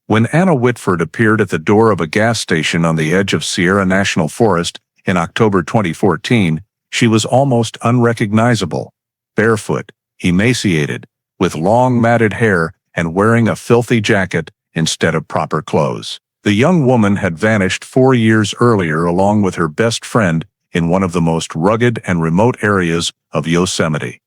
When Anna Whitford appeared at the door of a gas station on the edge of Sierra National Forest in October 2014, she was almost unrecognizable, barefoot, emaciated, with long matted hair and wearing a filthy jacket instead of proper clothes. The young woman had vanished 4 years earlier along with her best friend in one of the most rugged and remote areas of Yosemite,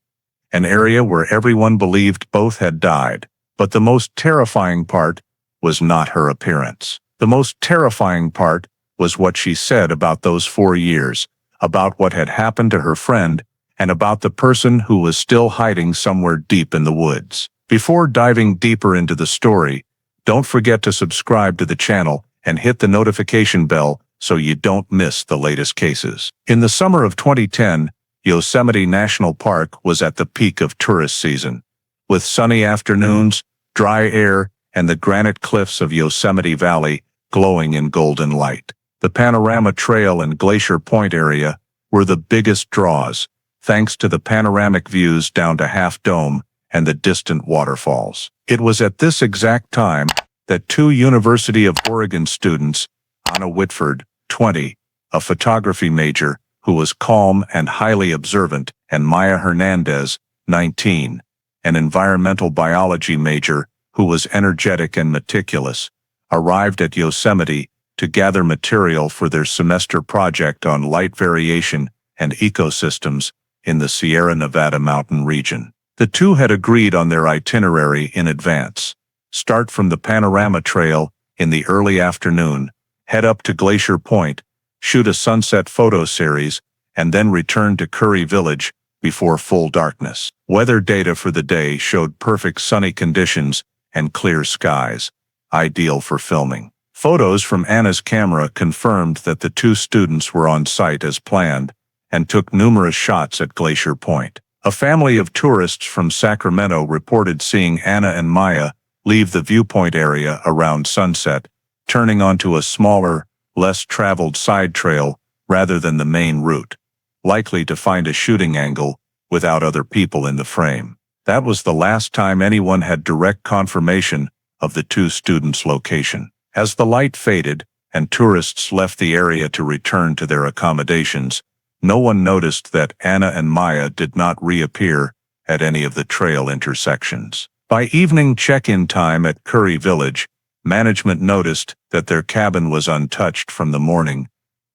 an area where everyone believed both had died. But the most terrifying part was not her appearance. The most terrifying part was what she said about those 4 years, about what had happened to her friend, and about the person who was still hiding somewhere deep in the woods. Before diving deeper into the story, don't forget to subscribe to the channel and hit the notification bell so you don't miss the latest cases. In the summer of 2010, Yosemite National Park was at the peak of tourist season. With sunny afternoons, dry air, and the granite cliffs of Yosemite Valley glowing in golden light. The Panorama Trail and Glacier Point area were the biggest draws, thanks to the panoramic views down to Half Dome and the distant waterfalls. It was at this exact time that 2 University of Oregon students, Anna Whitford, 20, a photography major who was calm and highly observant, and Maya Hernandez, 19, an environmental biology major who was energetic and meticulous, arrived at Yosemite to gather material for their semester project on light variation and ecosystems in the Sierra Nevada mountain region. The 2 had agreed on their itinerary in advance. Start from the Panorama Trail in the early afternoon, head up to Glacier Point, shoot a sunset photo series, and then return to Curry Village before full darkness. Weather data for the day showed perfect sunny conditions and clear skies, ideal for filming. Photos from Anna's camera confirmed that the 2 students were on site as planned and took numerous shots at Glacier Point. A family of tourists from Sacramento reported seeing Anna and Maya leave the viewpoint area around sunset, turning onto a smaller, less traveled side trail rather than the main route, likely to find a shooting angle without other people in the frame. That was the last time anyone had direct confirmation of the 2 students' location. As the light faded and tourists left the area to return to their accommodations, no one noticed that Anna and Maya did not reappear at any of the trail intersections. By evening check-in time at Curry Village, management noticed that their cabin was untouched from the morning,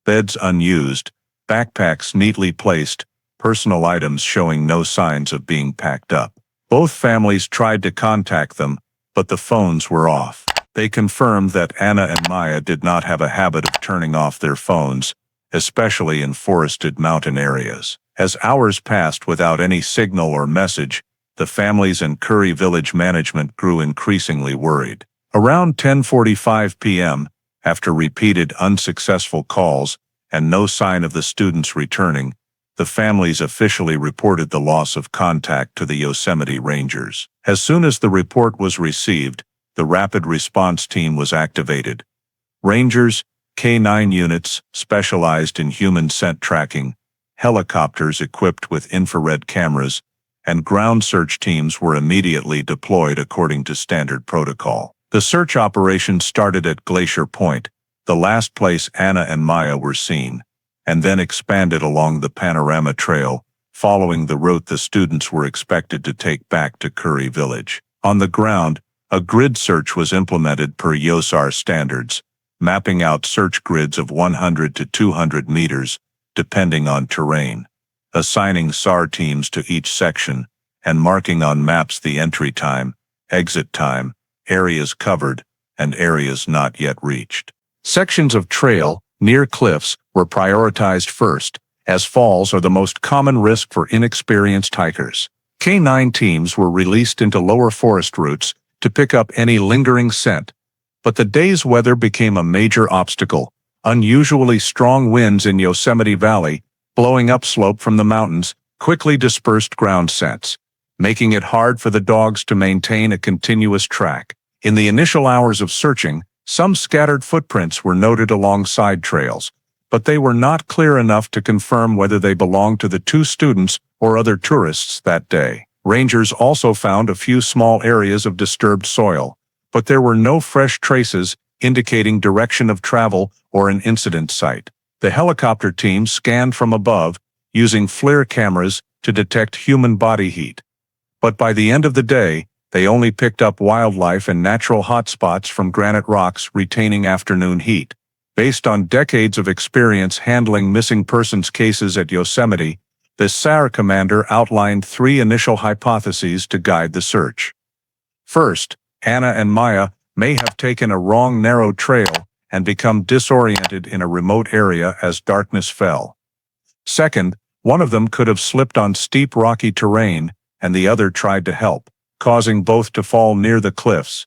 beds unused, backpacks neatly placed, personal items showing no signs of being packed up. Both families tried to contact them, but the phones were off. They confirmed that Anna and Maya did not have a habit of turning off their phones, especially in forested mountain areas. As hours passed without any signal or message, the families and Curry Village management grew increasingly worried. Around 10:45 p.m., after repeated unsuccessful calls and no sign of the students returning, the families officially reported the loss of contact to the Yosemite Rangers. As soon as the report was received, the rapid response team was activated. Rangers, K-9 units specialized in human scent tracking, helicopters equipped with infrared cameras, and ground search teams were immediately deployed according to standard protocol. The search operation started at Glacier Point, the last place Anna and Maya were seen, and then expanded along the Panorama Trail, following the route the students were expected to take back to Curry Village. On the ground, a grid search was implemented per YOSAR standards, mapping out search grids of 100 to 200 meters, depending on terrain, assigning SAR teams to each section, and marking on maps the entry time, exit time, areas covered, and areas not yet reached. Sections of trail, near cliffs, were prioritized first, as falls are the most common risk for inexperienced hikers. K-9 teams were released into lower forest routes to pick up any lingering scent, but the day's weather became a major obstacle. Unusually strong winds in Yosemite Valley, blowing upslope from the mountains, quickly dispersed ground scents, making it hard for the dogs to maintain a continuous track. In the initial hours of searching, some scattered footprints were noted along side trails, but they were not clear enough to confirm whether they belonged to the 2 students or other tourists that day. Rangers also found a few small areas of disturbed soil, but there were no fresh traces indicating direction of travel or an incident site. The helicopter team scanned from above, using FLIR cameras to detect human body heat. But by the end of the day, they only picked up wildlife and natural hotspots from granite rocks retaining afternoon heat. Based on decades of experience handling missing persons cases at Yosemite, the SAR commander outlined 3 initial hypotheses to guide the search. First, Anna and Maya may have taken a wrong narrow trail and become disoriented in a remote area as darkness fell. Second, one of them could have slipped on steep rocky terrain and the other tried to help, causing both to fall near the cliffs.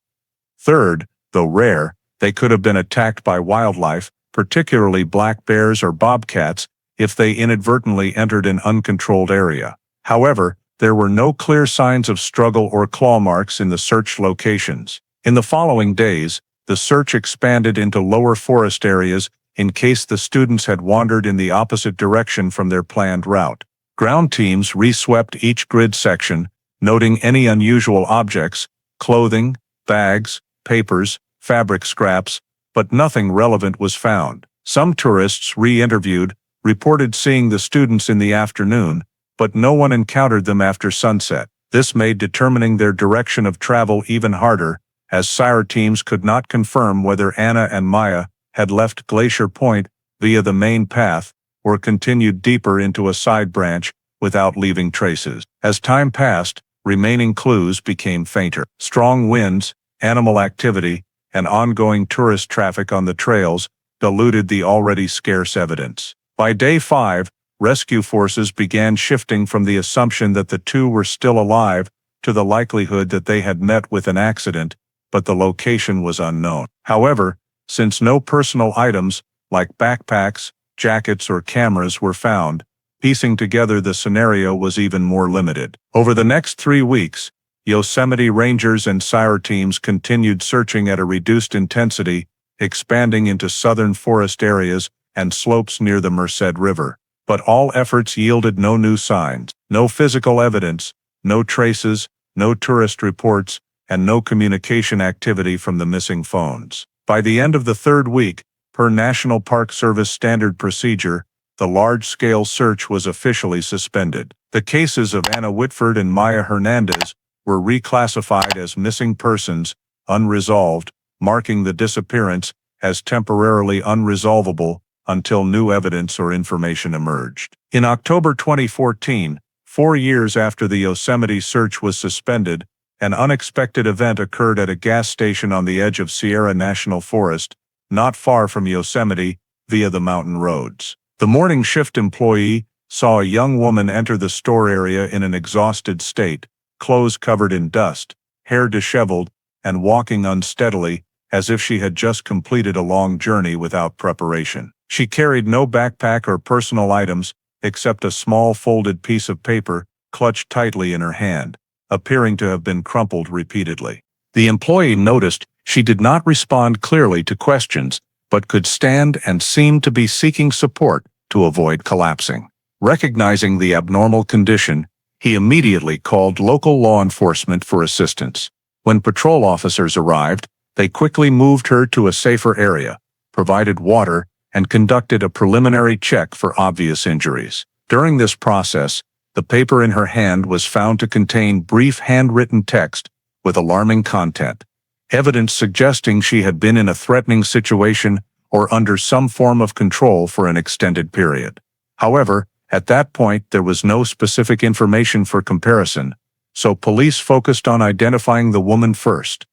Third, though rare, they could have been attacked by wildlife, particularly black bears or bobcats, if they inadvertently entered an uncontrolled area. However, there were no clear signs of struggle or claw marks in the search locations. In the following days, the search expanded into lower forest areas in case the students had wandered in the opposite direction from their planned route. Ground teams reswept each grid section, noting any unusual objects, clothing, bags, papers, fabric scraps, but nothing relevant was found. Some tourists re-interviewed reported seeing the students in the afternoon, but no one encountered them after sunset. This made determining their direction of travel even harder, as SAR teams could not confirm whether Anna and Maya had left Glacier Point via the main path or continued deeper into a side branch without leaving traces. As time passed, remaining clues became fainter. Strong winds, animal activity, and ongoing tourist traffic on the trails diluted the already scarce evidence. By day 5, rescue forces began shifting from the assumption that the 2 were still alive to the likelihood that they had met with an accident, but the location was unknown. However, since no personal items, like backpacks, jackets, or cameras were found, piecing together the scenario was even more limited. Over the next 3 weeks, Yosemite Rangers and SAR teams continued searching at a reduced intensity, expanding into southern forest areas and slopes near the Merced River. But all efforts yielded no new signs, no physical evidence, no traces, no tourist reports, and no communication activity from the missing phones. By the end of the 3rd week, per National Park Service standard procedure, the large-scale search was officially suspended. The cases of Anna Whitford and Maya Hernandez were reclassified as missing persons, unresolved, marking the disappearance as temporarily unresolvable until new evidence or information emerged. In October 2014, 4 years after the Yosemite search was suspended, an unexpected event occurred at a gas station on the edge of Sierra National Forest, not far from Yosemite, via the mountain roads. The morning shift employee saw a young woman enter the store area in an exhausted state, clothes covered in dust, hair disheveled, and walking unsteadily, as if she had just completed a long journey without preparation. She carried no backpack or personal items, except a small folded piece of paper clutched tightly in her hand, appearing to have been crumpled repeatedly. The employee noticed she did not respond clearly to questions, but could stand and seemed to be seeking support to avoid collapsing. Recognizing the abnormal condition, he immediately called local law enforcement for assistance. When patrol officers arrived, they quickly moved her to a safer area, provided water, and conducted a preliminary check for obvious injuries. During this process, the paper in her hand was found to contain brief handwritten text with alarming content, evidence suggesting she had been in a threatening situation or under some form of control for an extended period. However, at that point there was no specific information for comparison, so police focused on identifying the woman first.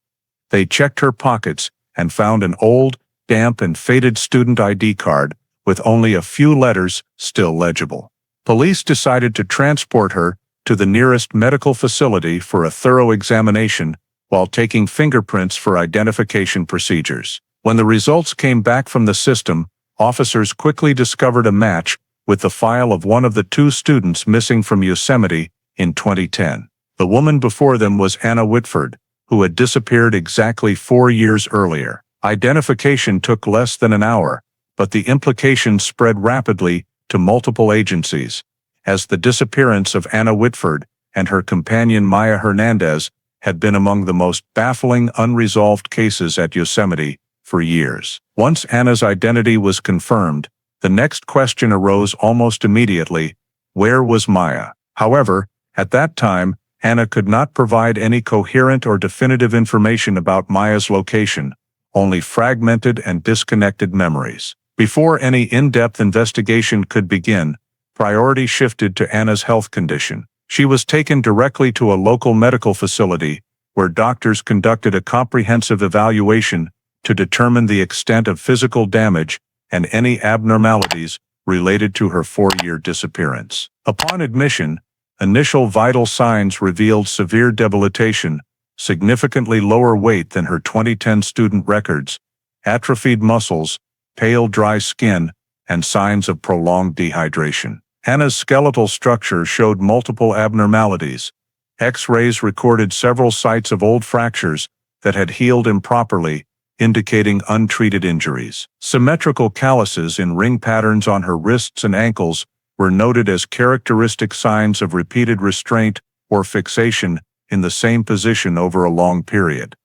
They checked her pockets and found an old, damp and faded student ID card with only a few letters still legible. Police decided to transport her to the nearest medical facility for a thorough examination while taking fingerprints for identification procedures. When the results came back from the system, officers quickly discovered a match with the file of one of the 2 students missing from Yosemite in 2010. The woman before them was Anna Whitford, who had disappeared exactly 4 years earlier. Identification took less than an hour, but the implications spread rapidly to multiple agencies, as the disappearance of Anna Whitford and her companion Maya Hernandez had been among the most baffling unresolved cases at Yosemite for years. Once Anna's identity was confirmed, the next question arose almost immediately: where was Maya? However, at that time, Anna could not provide any coherent or definitive information about Maya's location, only fragmented and disconnected memories. Before any in-depth investigation could begin, priority shifted to Anna's health condition. She was taken directly to a local medical facility, where doctors conducted a comprehensive evaluation to determine the extent of physical damage and any abnormalities related to her 4-year disappearance. Upon admission, initial vital signs revealed severe debilitation, significantly lower weight than her 2010 student records, atrophied muscles, pale dry skin, and signs of prolonged dehydration. Anna's skeletal structure showed multiple abnormalities. X-rays recorded several sites of old fractures that had healed improperly, indicating untreated injuries. Symmetrical calluses in ring patterns on her wrists and ankles were noted as characteristic signs of repeated restraint or fixation in the same position over a long period,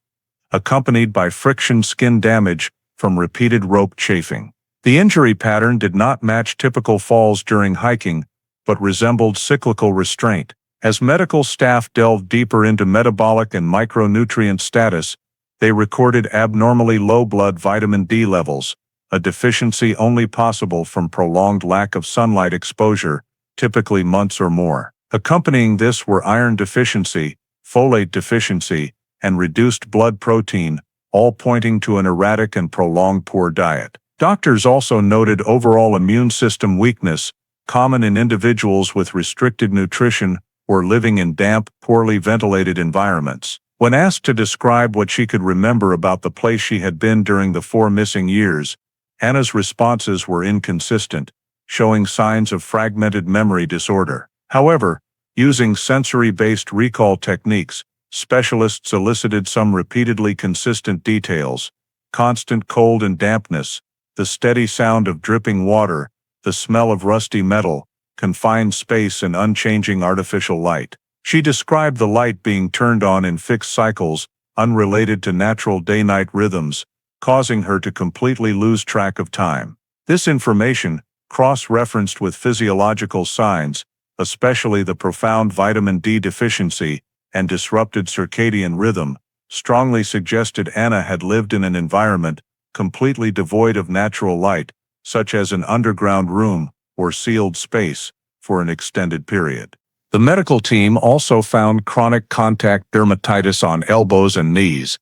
accompanied by friction skin damage from repeated rope chafing. The injury pattern did not match typical falls during hiking, but resembled cyclical restraint. As medical staff delved deeper into metabolic and micronutrient status, they recorded abnormally low blood vitamin D levels, a deficiency only possible from prolonged lack of sunlight exposure, typically months or more. Accompanying this were iron deficiency, folate deficiency, and reduced blood protein, all pointing to an erratic and prolonged poor diet. Doctors also noted overall immune system weakness, common in individuals with restricted nutrition or living in damp, poorly ventilated environments. When asked to describe what she could remember about the place she had been during the 4 missing years, Anna's responses were inconsistent, showing signs of fragmented memory disorder. However, using sensory-based recall techniques, specialists elicited some repeatedly consistent details: constant cold and dampness, the steady sound of dripping water, the smell of rusty metal, confined space and unchanging artificial light. She described the light being turned on in fixed cycles, unrelated to natural day-night rhythms, causing her to completely lose track of time. This information, cross-referenced with physiological signs, especially the profound vitamin D deficiency and disrupted circadian rhythm, strongly suggested Anna had lived in an environment completely devoid of natural light, such as an underground room or sealed space, for an extended period. The medical team also found chronic contact dermatitis on elbows and knees,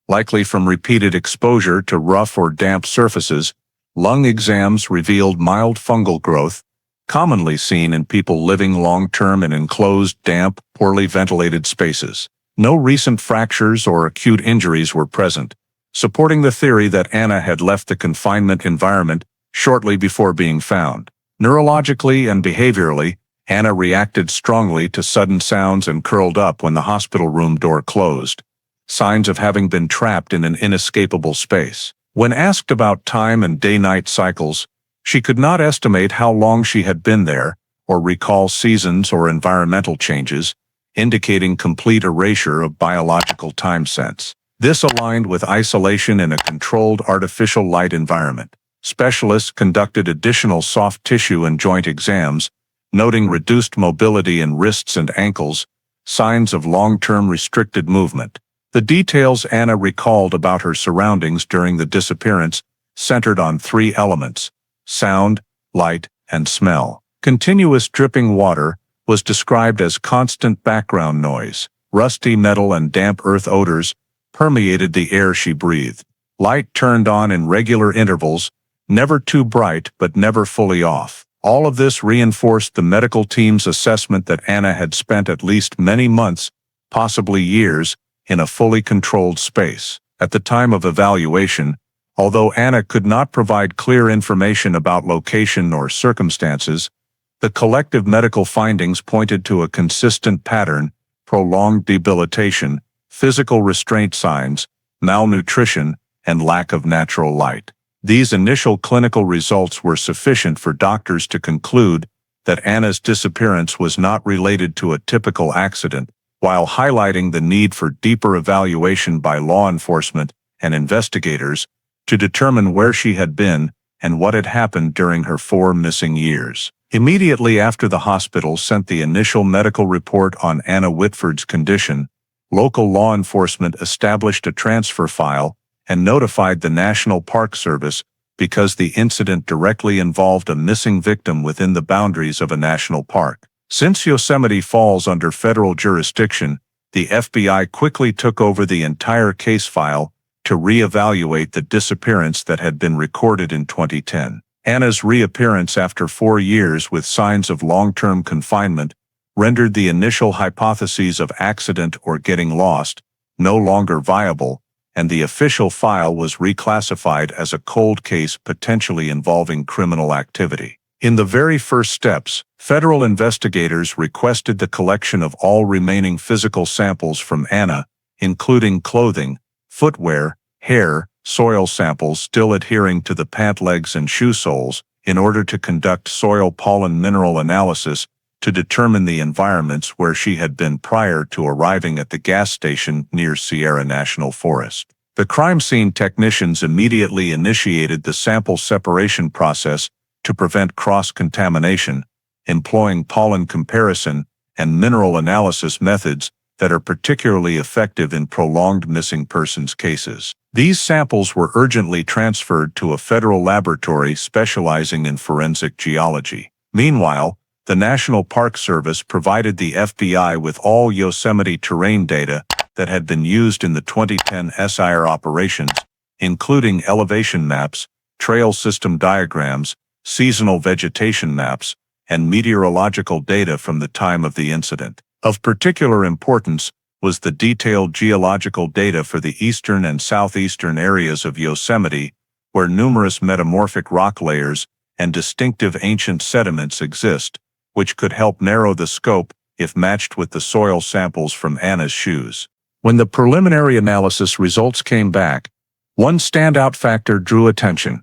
likely from repeated exposure to rough or damp surfaces. Lung exams revealed mild fungal growth, commonly seen in people living long-term in enclosed, damp, poorly ventilated spaces. No recent fractures or acute injuries were present, supporting the theory that Anna had left the confinement environment shortly before being found. Neurologically and behaviorally, Anna reacted strongly to sudden sounds and curled up when the hospital room door closed, signs of having been trapped in an inescapable space. When asked about time and day-night cycles, she could not estimate how long she had been there, or recall seasons or environmental changes, indicating complete erasure of biological time sense. This aligned with isolation in a controlled artificial light environment. Specialists conducted additional soft tissue and joint exams, noting reduced mobility in wrists and ankles, signs of long-term restricted movement. The details Anna recalled about her surroundings during the disappearance centered on 3 elements: sound, light, and smell. Continuous dripping water was described as constant background noise. Rusty metal and damp earth odors permeated the air she breathed. Light turned on in regular intervals, never too bright but never fully off. All of this reinforced the medical team's assessment that Anna had spent at least many months, possibly years, in a fully controlled space. At the time of evaluation, although Anna could not provide clear information about location or circumstances, the collective medical findings pointed to a consistent pattern: prolonged debilitation, physical restraint signs, malnutrition, and lack of natural light. These initial clinical results were sufficient for doctors to conclude that Anna's disappearance was not related to a typical accident while highlighting the need for deeper evaluation by law enforcement and investigators to determine where she had been and what had happened during her 4 missing years. Immediately after the hospital sent the initial medical report on Anna Whitford's condition, local law enforcement established a transfer file and notified the National Park Service because the incident directly involved a missing victim within the boundaries of a national park. Since Yosemite falls under federal jurisdiction, the FBI quickly took over the entire case file to reevaluate the disappearance that had been recorded in 2010. Anna's reappearance after 4 years with signs of long-term confinement rendered the initial hypotheses of accident or getting lost no longer viable, and the official file was reclassified as a cold case potentially involving criminal activity. In the very first steps, federal investigators requested the collection of all remaining physical samples from Anna, including clothing, footwear, hair, soil samples still adhering to the pant legs and shoe soles, in order to conduct soil pollen mineral analysis to determine the environments where she had been prior to arriving at the gas station near Sierra National Forest. The crime scene technicians immediately initiated the sample separation process to prevent cross-contamination, employing pollen comparison and mineral analysis methods that are particularly effective in prolonged missing persons cases. These samples were urgently transferred to a federal laboratory specializing in forensic geology. Meanwhile, the National Park Service provided the FBI with all Yosemite terrain data that had been used in the 2010 SIR operations, including elevation maps, trail system diagrams, seasonal vegetation maps, and meteorological data from the time of the incident. Of particular importance was the detailed geological data for the eastern and southeastern areas of Yosemite, where numerous metamorphic rock layers and distinctive ancient sediments exist, which could help narrow the scope if matched with the soil samples from Anna's shoes. When the preliminary analysis results came back, one standout factor drew attention.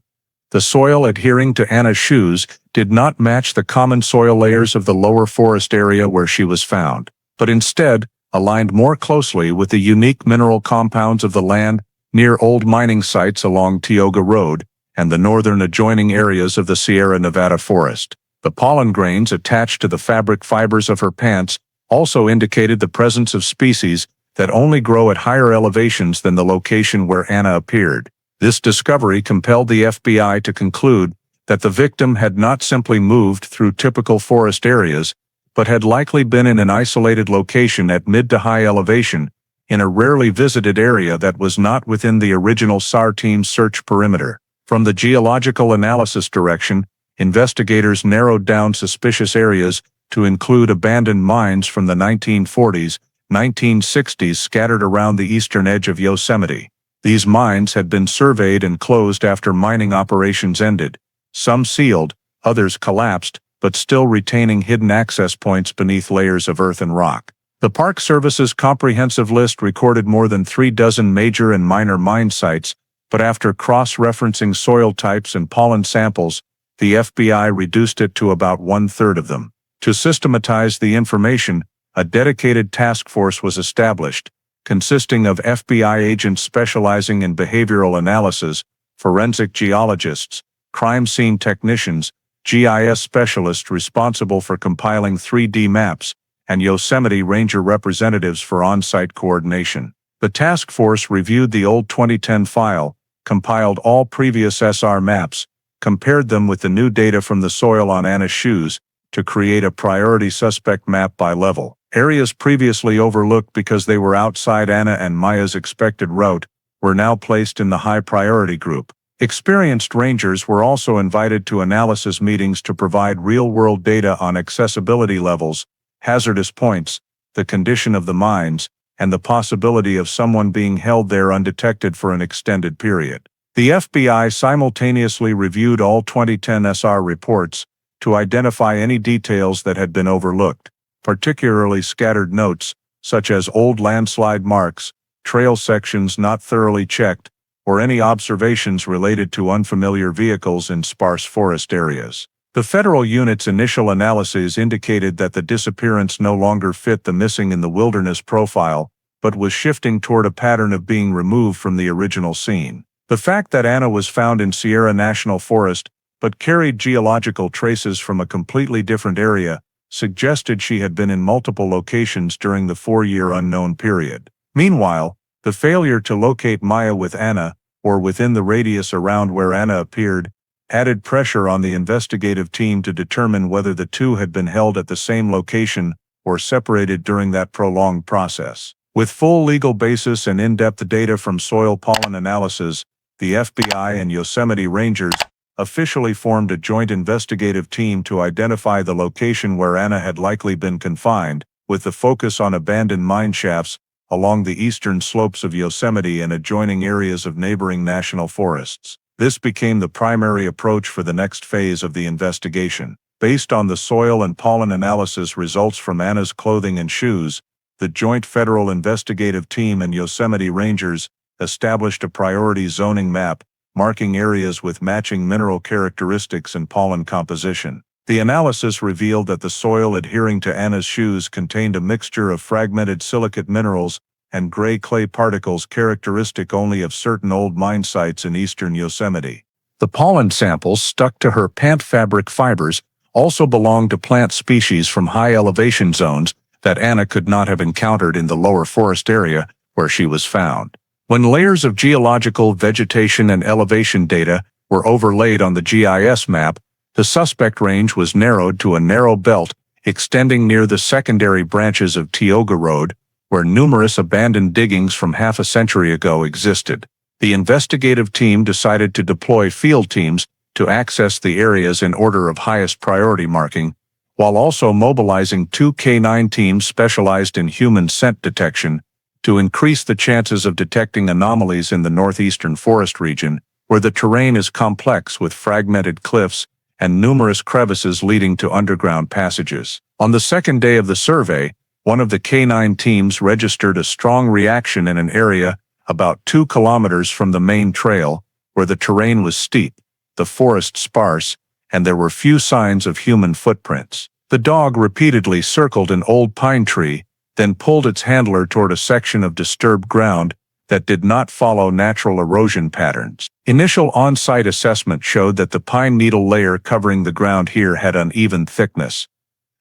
The soil adhering to Anna's shoes did not match the common soil layers of the lower forest area where she was found, but instead aligned more closely with the unique mineral compounds of the land near old mining sites along Tioga Road and the northern adjoining areas of the Sierra Nevada forest. The pollen grains attached to the fabric fibers of her pants also indicated the presence of species that only grow at higher elevations than the location where Anna appeared. This discovery compelled the FBI to conclude that the victim had not simply moved through typical forest areas, but had likely been in an isolated location at mid to high elevation, in a rarely visited area that was not within the original SAR team's search perimeter. From the geological analysis direction, investigators narrowed down suspicious areas to include abandoned mines from the 1940s, 1960s scattered around the eastern edge of Yosemite. These mines had been surveyed and closed after mining operations ended, some sealed, others collapsed, but still retaining hidden access points beneath layers of earth and rock. The Park Service's comprehensive list recorded more than 36 major and minor mine sites, but after cross-referencing soil types and pollen samples, the FBI reduced it to about 1/3 of them. To systematize the information, a dedicated task force was established, consisting of FBI agents specializing in behavioral analysis, forensic geologists, crime scene technicians, GIS specialists responsible for compiling 3D maps, and Yosemite Ranger representatives for on-site coordination. The task force reviewed the old 2010 file, compiled all previous SR maps, compared them with the new data from the soil on Anna's shoes, to create a priority suspect map by level. Areas previously overlooked because they were outside Anna and Maya's expected route were now placed in the high priority group. Experienced rangers were also invited to analysis meetings to provide real-world data on accessibility levels, hazardous points, the condition of the mines, and the possibility of someone being held there undetected for an extended period. The FBI simultaneously reviewed all 2010 SR reports to identify any details that had been overlooked, particularly scattered notes, such as old landslide marks, trail sections not thoroughly checked, or any observations related to unfamiliar vehicles in sparse forest areas. The federal unit's initial analyses indicated that the disappearance no longer fit the missing in the wilderness profile, but was shifting toward a pattern of being removed from the original scene. The fact that Anna was found in Sierra National Forest, but carried geological traces from a completely different area, suggested she had been in multiple locations during the 4-year unknown period. Meanwhile, the failure to locate Maya with Anna, or within the radius around where Anna appeared, added pressure on the investigative team to determine whether the two had been held at the same location or separated during that prolonged process. With full legal basis and in-depth data from soil pollen analysis, the FBI and Yosemite Rangers officially formed a joint investigative team to identify the location where Anna had likely been confined, with the focus on abandoned mine shafts along the eastern slopes of Yosemite and adjoining areas of neighboring national forests. This became the primary approach for the next phase of the investigation. Based on the soil and pollen analysis results from Anna's clothing and shoes, the Joint Federal Investigative Team and Yosemite Rangers established a priority zoning map, marking areas with matching mineral characteristics and pollen composition. The analysis revealed that the soil adhering to Anna's shoes contained a mixture of fragmented silicate minerals and gray clay particles characteristic only of certain old mine sites in eastern Yosemite. The pollen samples stuck to her pant fabric fibers also belonged to plant species from high elevation zones that Anna could not have encountered in the lower forest area where she was found. When layers of geological, vegetation, and elevation data were overlaid on the GIS map, the suspect range was narrowed to a narrow belt extending near the secondary branches of Tioga Road, where numerous abandoned diggings from half a century ago existed. The investigative team decided to deploy field teams to access the areas in order of highest priority marking, while also mobilizing 2 K9 teams specialized in human scent detection to increase the chances of detecting anomalies in the northeastern forest region, where the terrain is complex with fragmented cliffs and numerous crevices leading to underground passages. On the second day of the survey, one of the K9 teams registered a strong reaction in an area about 2 kilometers from the main trail, where the terrain was steep, the forest sparse, and there were few signs of human footprints. The dog repeatedly circled an old pine tree, then pulled its handler toward a section of disturbed ground that did not follow natural erosion patterns. Initial on-site assessment showed that the pine needle layer covering the ground here had uneven thickness.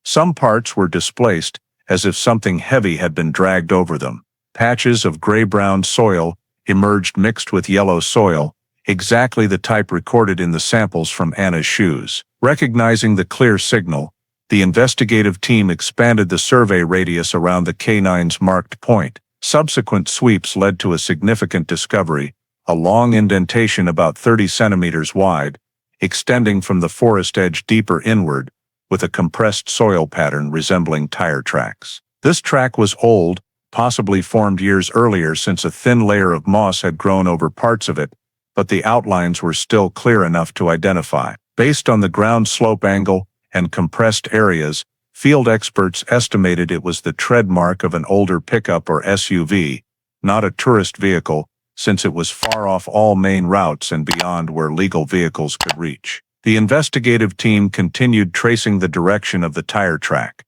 Some parts were displaced, as if something heavy had been dragged over them. Patches of gray-brown soil emerged mixed with yellow soil, exactly the type recorded in the samples from Anna's shoes. Recognizing the clear signal, the investigative team expanded the survey radius around the K9's marked point. Subsequent sweeps led to a significant discovery, a long indentation about 30 centimeters wide, extending from the forest edge deeper inward, with a compressed soil pattern resembling tire tracks. This track was old, possibly formed years earlier since a thin layer of moss had grown over parts of it, but the outlines were still clear enough to identify. Based on the ground slope angle and compressed areas, field experts estimated it was the tread mark of an older pickup or SUV, not a tourist vehicle, since it was far off all main routes and beyond where legal vehicles could reach. The investigative team continued tracing the direction of the tire track.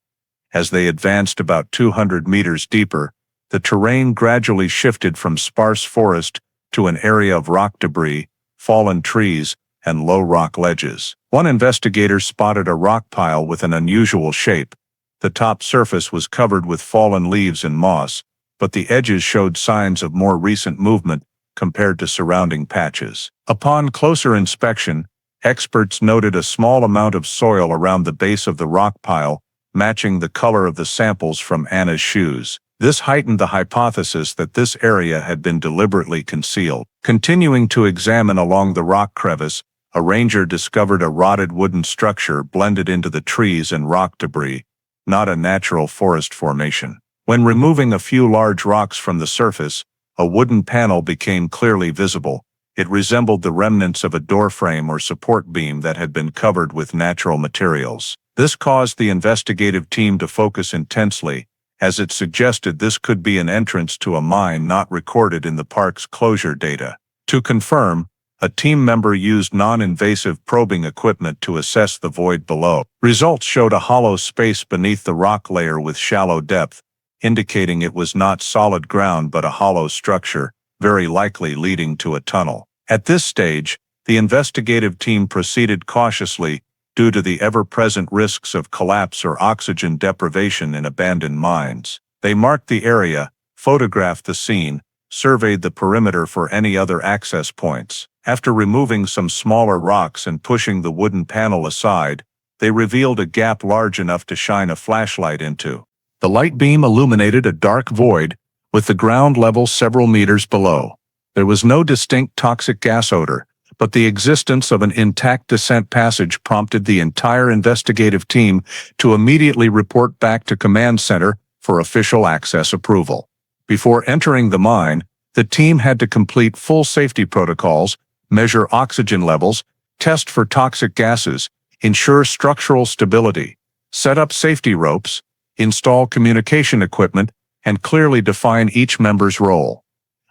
As they advanced about 200 meters deeper, the terrain gradually shifted from sparse forest to an area of rock debris, fallen trees, and low rock ledges. One investigator spotted a rock pile with an unusual shape. The top surface was covered with fallen leaves and moss, but the edges showed signs of more recent movement compared to surrounding patches. Upon closer inspection, experts noted a small amount of soil around the base of the rock pile, matching the color of the samples from Anna's shoes. This heightened the hypothesis that this area had been deliberately concealed. Continuing to examine along the rock crevice, a ranger discovered a rotted wooden structure blended into the trees and rock debris, not a natural forest formation. When removing a few large rocks from the surface, a wooden panel became clearly visible. It resembled the remnants of a doorframe or support beam that had been covered with natural materials. This caused the investigative team to focus intensely, as it suggested this could be an entrance to a mine not recorded in the park's closure data. To confirm, a team member used non-invasive probing equipment to assess the void below. Results showed a hollow space beneath the rock layer with shallow depth, indicating it was not solid ground but a hollow structure, very likely leading to a tunnel. At this stage, the investigative team proceeded cautiously due to the ever-present risks of collapse or oxygen deprivation in abandoned mines. They marked the area, photographed the scene, surveyed the perimeter for any other access points. After removing some smaller rocks and pushing the wooden panel aside, they revealed a gap large enough to shine a flashlight into. The light beam illuminated a dark void, with the ground level several meters below. There was no distinct toxic gas odor, but the existence of an intact descent passage prompted the entire investigative team to immediately report back to Command Center for official access approval. Before entering the mine, the team had to complete full safety protocols, measure oxygen levels, test for toxic gases, ensure structural stability, set up safety ropes, install communication equipment, and clearly define each member's role.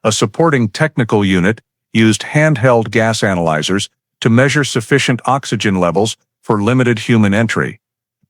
A supporting technical unit used handheld gas analyzers to measure sufficient oxygen levels for limited human entry.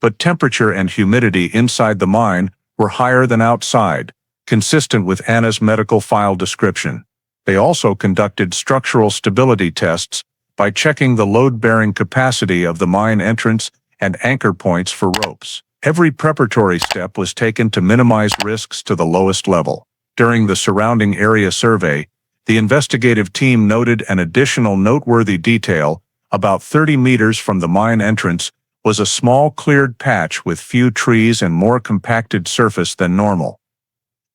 But temperature and humidity inside the mine were higher than outside, consistent with Anna's medical file description. They also conducted structural stability tests by checking the load-bearing capacity of the mine entrance and anchor points for ropes. Every preparatory step was taken to minimize risks to the lowest level. During the surrounding area survey, the investigative team noted an additional noteworthy detail. About 30 meters from the mine entrance was a small cleared patch with few trees and more compacted surface than normal.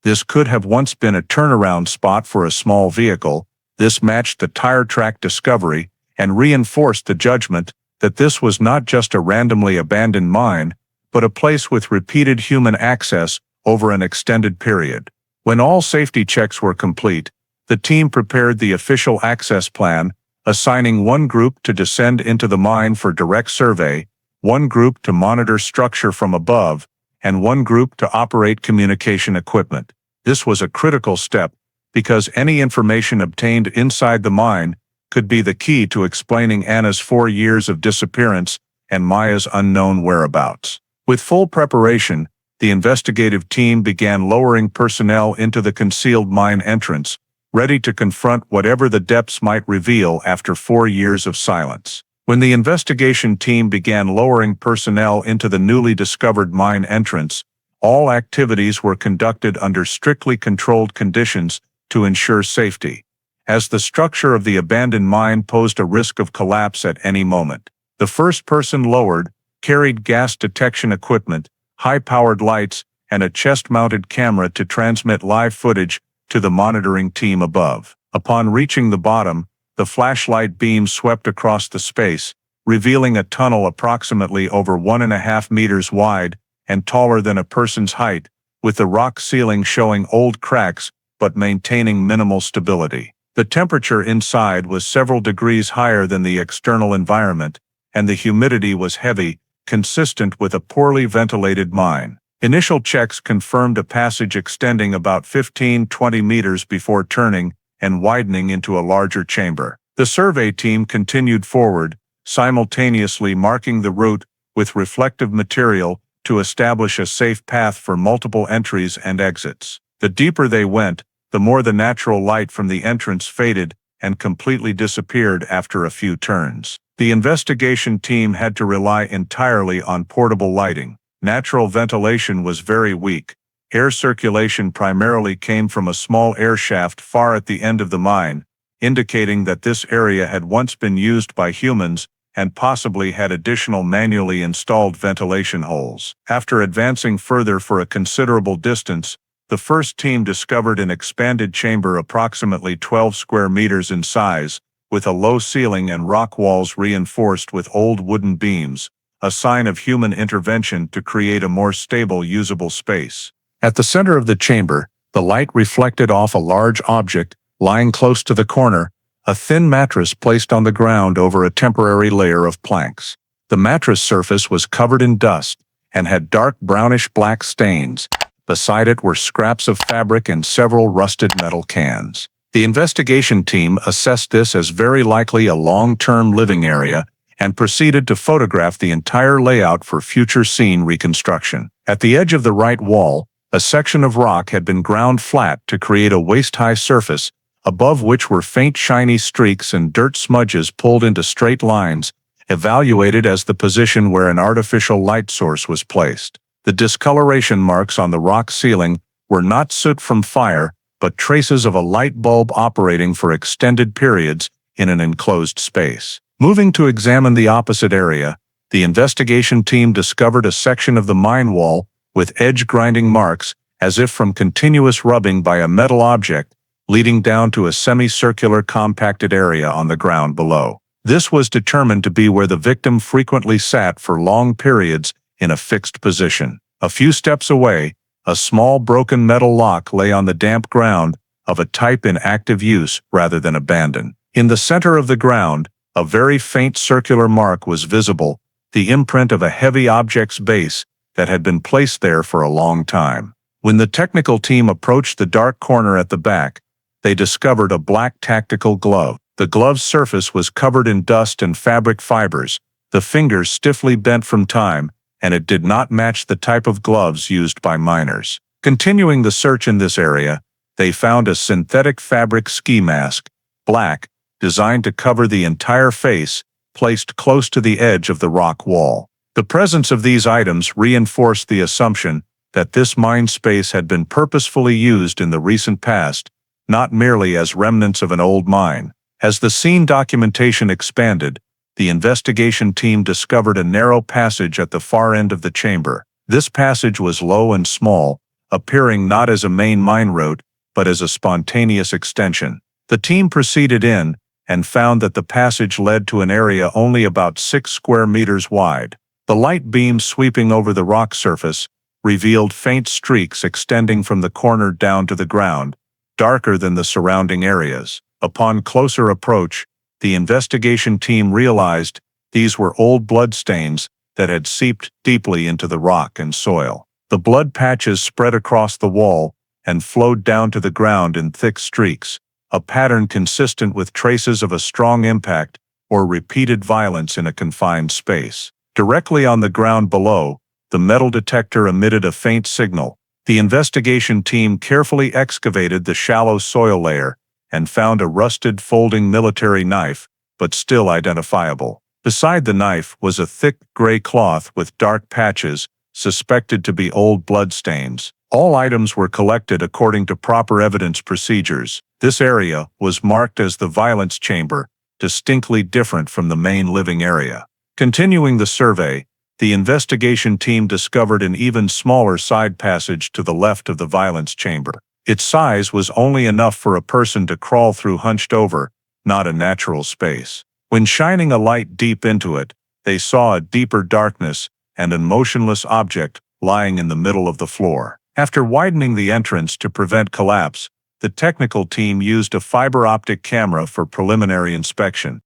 This could have once been a turnaround spot for a small vehicle. This matched the tire track discovery and reinforced the judgment that this was not just a randomly abandoned mine, but a place with repeated human access over an extended period. When all safety checks were complete, the team prepared the official access plan, assigning one group to descend into the mine for direct survey, one group to monitor structure from above, and one group to operate communication equipment. This was a critical step because any information obtained inside the mine could be the key to explaining Anna's 4 years of disappearance and Maya's unknown whereabouts. With full preparation, the investigative team began lowering personnel into the concealed mine entrance, ready to confront whatever the depths might reveal after 4 years of silence. When the investigation team began lowering personnel into the newly discovered mine entrance, all activities were conducted under strictly controlled conditions to ensure safety, as the structure of the abandoned mine posed a risk of collapse at any moment. The first person lowered carried gas detection equipment, high-powered lights, and a chest-mounted camera to transmit live footage to the monitoring team above. Upon reaching the bottom, the flashlight beam swept across the space, revealing a tunnel approximately over 1.5 meters wide and taller than a person's height, with the rock ceiling showing old cracks but maintaining minimal stability. The temperature inside was several degrees higher than the external environment, and the humidity was heavy, consistent with a poorly ventilated mine. Initial checks confirmed a passage extending about 15-20 meters before turning and widening into a larger chamber. The survey team continued forward, simultaneously marking the route with reflective material to establish a safe path for multiple entries and exits. The deeper they went, the more the natural light from the entrance faded and completely disappeared after a few turns. The investigation team had to rely entirely on portable lighting. Natural ventilation was very weak. Air circulation primarily came from a small air shaft far at the end of the mine, indicating that this area had once been used by humans and possibly had additional manually installed ventilation holes. After advancing further for a considerable distance, the first team discovered an expanded chamber approximately 12 square meters in size, with a low ceiling and rock walls reinforced with old wooden beams, a sign of human intervention to create a more stable, usable space. At the center of the chamber, the light reflected off a large object lying close to the corner, a thin mattress placed on the ground over a temporary layer of planks. The mattress surface was covered in dust and had dark brownish-black stains. Beside it were scraps of fabric and several rusted metal cans. The investigation team assessed this as very likely a long-term living area and proceeded to photograph the entire layout for future scene reconstruction. At the edge of the right wall, a section of rock had been ground flat to create a waist-high surface, above which were faint shiny streaks and dirt smudges pulled into straight lines, evaluated as the position where an artificial light source was placed. The discoloration marks on the rock ceiling were not soot from fire, but traces of a light bulb operating for extended periods in an enclosed space. Moving to examine the opposite area, the investigation team discovered a section of the mine wall with edge-grinding marks, as if from continuous rubbing by a metal object, leading down to a semicircular compacted area on the ground below. This was determined to be where the victim frequently sat for long periods in a fixed position. A few steps away, a small broken metal lock lay on the damp ground, of a type in active use rather than abandoned. In the center of the ground, a very faint circular mark was visible, the imprint of a heavy object's base that had been placed there for a long time. When the technical team approached the dark corner at the back, they discovered a black tactical glove. The glove's surface was covered in dust and fabric fibers, the fingers stiffly bent from time, and it did not match the type of gloves used by miners. Continuing the search in this area, they found a synthetic fabric ski mask, black, designed to cover the entire face, placed close to the edge of the rock wall. The presence of these items reinforced the assumption that this mine space had been purposefully used in the recent past, not merely as remnants of an old mine. As the scene documentation expanded, the investigation team discovered a narrow passage at the far end of the chamber. This passage was low and small, appearing not as a main mine road, but as a spontaneous extension. The team proceeded in and found that the passage led to an area only about 6 square meters wide. The light beam sweeping over the rock surface revealed faint streaks extending from the corner down to the ground, darker than the surrounding areas. Upon closer approach, the investigation team realized these were old bloodstains that had seeped deeply into the rock and soil. The blood patches spread across the wall and flowed down to the ground in thick streaks, a pattern consistent with traces of a strong impact or repeated violence in a confined space. Directly on the ground below, the metal detector emitted a faint signal. The investigation team carefully excavated the shallow soil layer and found a rusted folding military knife, but still identifiable. Beside the knife was a thick gray cloth with dark patches, suspected to be old bloodstains. All items were collected according to proper evidence procedures. This area was marked as the violence chamber, distinctly different from the main living area. Continuing the survey, the investigation team discovered an even smaller side passage to the left of the violence chamber. Its size was only enough for a person to crawl through hunched over, not a natural space. When shining a light deep into it, they saw a deeper darkness and a motionless object lying in the middle of the floor. After widening the entrance to prevent collapse, the technical team used a fiber optic camera for preliminary inspection.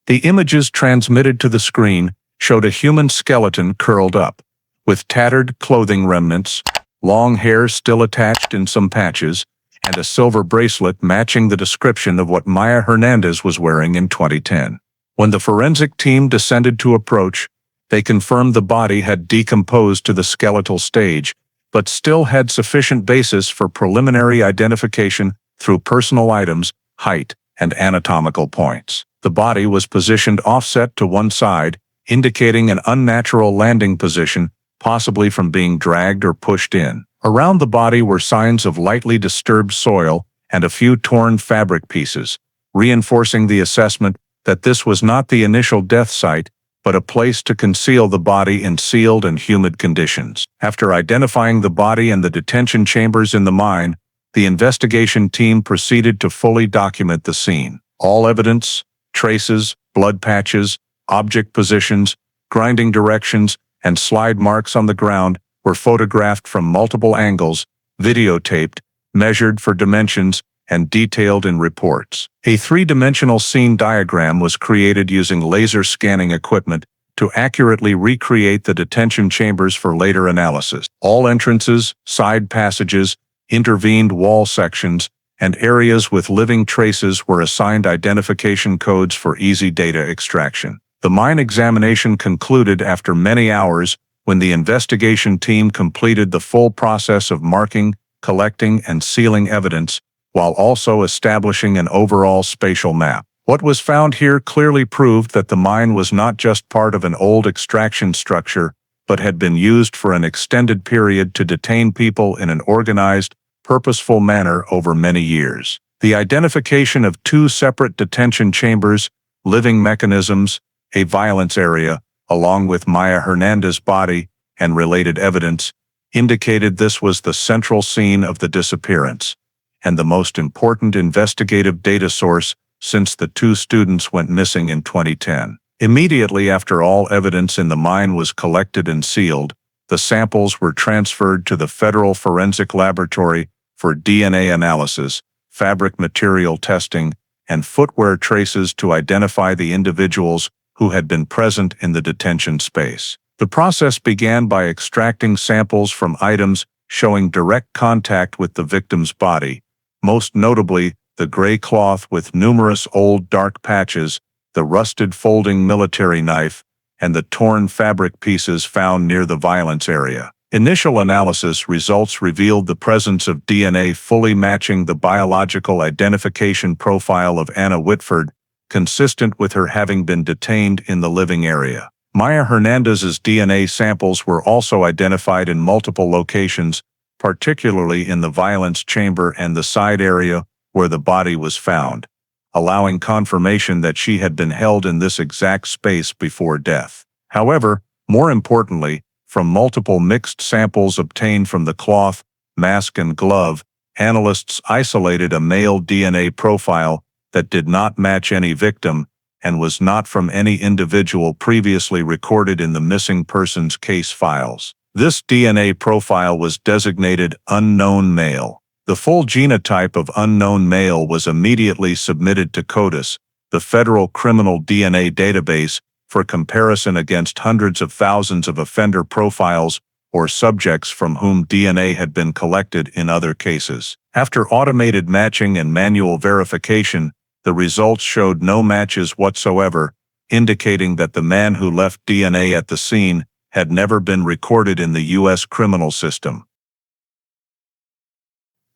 The images transmitted to the screen showed a human skeleton curled up, with tattered clothing remnants, long hair still attached in some patches, and a silver bracelet matching the description of what Maya Hernandez was wearing in 2010. When the forensic team descended to approach, they confirmed the body had decomposed to the skeletal stage, but still had sufficient basis for preliminary identification through personal items, height, and anatomical points. The body was positioned offset to one side, indicating an unnatural landing position, possibly from being dragged or pushed in. Around the body were signs of lightly disturbed soil and a few torn fabric pieces, reinforcing the assessment that this was not the initial death site, but a place to conceal the body in sealed and humid conditions. After identifying the body and the detention chambers in the mine, the investigation team proceeded to fully document the scene. All evidence, traces, blood patches, object positions, grinding directions, and slide marks on the ground were photographed from multiple angles, videotaped, measured for dimensions, and detailed in reports. A three-dimensional scene diagram was created using laser scanning equipment to accurately recreate the detention chambers for later analysis. All entrances, side passages, intervened wall sections, and areas with living traces were assigned identification codes for easy data extraction. The mine examination concluded after many hours when the investigation team completed the full process of marking, collecting, and sealing evidence, while also establishing an overall spatial map. What was found here clearly proved that the mine was not just part of an old extraction structure, but had been used for an extended period to detain people in an organized, purposeful manner over many years. The identification of two separate detention chambers, living mechanisms, a violence area, along with Maya Hernandez's body and related evidence, indicated this was the central scene of the disappearance, and the most important investigative data source since the two students went missing in 2010. Immediately after all evidence in the mine was collected and sealed, the samples were transferred to the Federal Forensic Laboratory for DNA analysis, fabric material testing, and footwear traces to identify the individuals who had been present in the detention space. The process began by extracting samples from items showing direct contact with the victim's body, most notably the gray cloth with numerous old dark patches, the rusted folding military knife, and the torn fabric pieces found near the violence area. Initial analysis results revealed the presence of DNA fully matching the biological identification profile of Anna Whitford, consistent with her having been detained in the living area. Maya Hernandez's DNA samples were also identified in multiple locations, particularly in the violence chamber and the side area where the body was found, allowing confirmation that she had been held in this exact space before death. However, more importantly, from multiple mixed samples obtained from the cloth, mask, and glove, analysts isolated a male DNA profile that did not match any victim and was not from any individual previously recorded in the missing persons case files. This DNA profile was designated unknown male. The full genotype of unknown male was immediately submitted to CODIS, the federal criminal DNA database, for comparison against hundreds of thousands of offender profiles or subjects from whom DNA had been collected in other cases. After automated matching and manual verification, the results showed no matches whatsoever, indicating that the man who left DNA at the scene had never been recorded in the U.S. criminal system.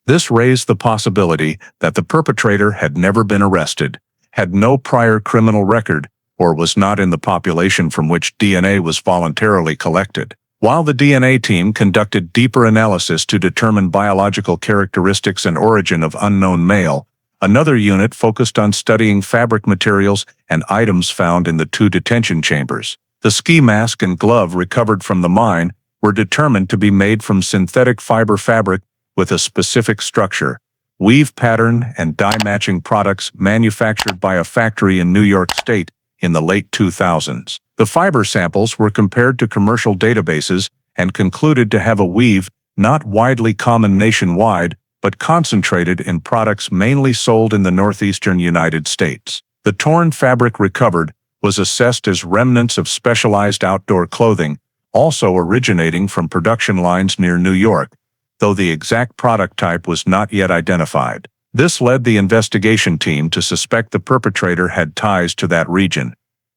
This raised the possibility that the perpetrator had never been arrested, had no prior criminal record, or was not in the population from which DNA was voluntarily collected. While the DNA team conducted deeper analysis to determine biological characteristics and origin of unknown male, another unit focused on studying fabric materials and items found in the two detention chambers. The ski mask and glove recovered from the mine were determined to be made from synthetic fiber fabric with a specific structure, weave pattern, and dye-matching products manufactured by a factory in New York State in the late 2000s. The fiber samples were compared to commercial databases and concluded to have a weave not widely common nationwide, but concentrated in products mainly sold in the northeastern United States. The torn fabric recovered was assessed as remnants of specialized outdoor clothing, also originating from production lines near New York, though the exact product type was not yet identified. This led the investigation team to suspect the perpetrator had ties to that region,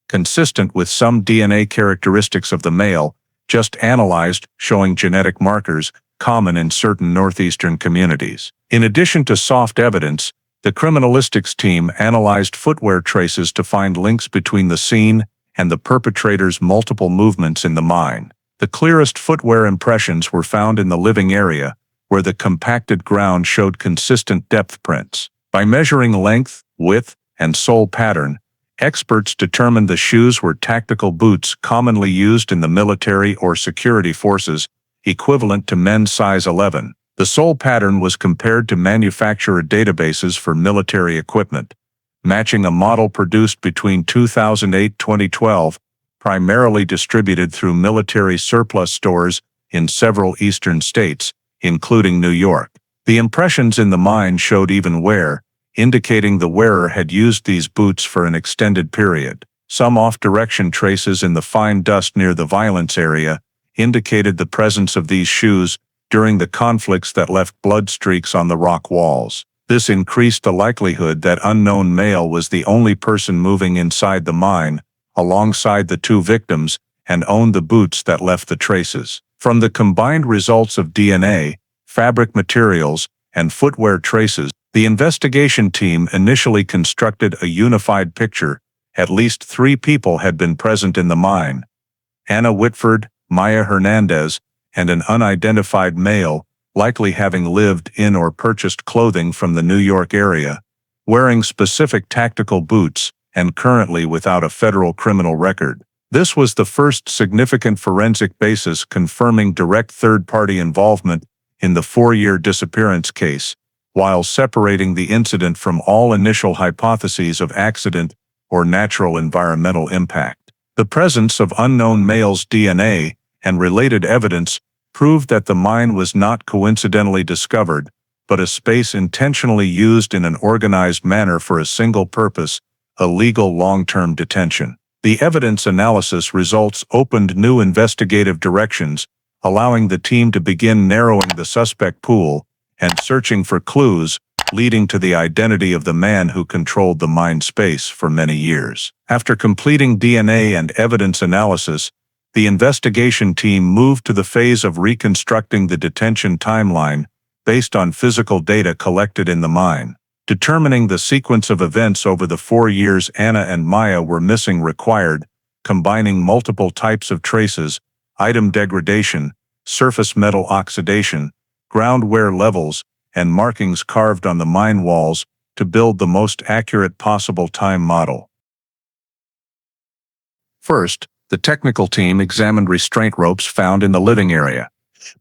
consistent with some DNA characteristics of the male, just analyzed, showing genetic markers common in certain northeastern communities. In addition to soft evidence, the criminalistics team analyzed footwear traces to find links between the scene and the perpetrator's multiple movements in the mine. The clearest footwear impressions were found in the living area, where the compacted ground showed consistent depth prints. By measuring length, width, and sole pattern, experts determined the shoes were tactical boots commonly used in the military or security forces, equivalent to men's size 11. The sole pattern was compared to manufacturer databases for military equipment, matching a model produced between 2008-2012, primarily distributed through military surplus stores in several eastern states, including New York. The impressions in the mine showed even wear, indicating the wearer had used these boots for an extended period. Some off-direction traces in the fine dust near the violence area indicated the presence of these shoes during the conflicts that left blood streaks on the rock walls. This increased the likelihood that unknown male was the only person moving inside the mine, alongside the two victims, and owned the boots that left the traces. From the combined results of DNA, fabric materials, and footwear traces, the investigation team initially constructed a unified picture. At least 3 people had been present in the mine: Anna Whitford, Maya Hernandez, and an unidentified male, likely having lived in or purchased clothing from the New York area, wearing specific tactical boots, and currently without a federal criminal record. This was the first significant forensic basis confirming direct third-party involvement in the 4-year disappearance case, while separating the incident from all initial hypotheses of accident or natural environmental impact. The presence of unknown male's DNA and related evidence proved that the mine was not coincidentally discovered, but a space intentionally used in an organized manner for a single purpose: illegal long-term detention. The evidence analysis results opened new investigative directions, allowing the team to begin narrowing the suspect pool and searching for clues, leading to the identity of the man who controlled the mine space for many years. After completing DNA and evidence analysis, the investigation team moved to the phase of reconstructing the detention timeline based on physical data collected in the mine. Determining the sequence of events over the 4 years Anna and Maya were missing required combining multiple types of traces: item degradation, surface metal oxidation, ground wear levels, and markings carved on the mine walls to build the most accurate possible time model. First, the technical team examined restraint ropes found in the living area.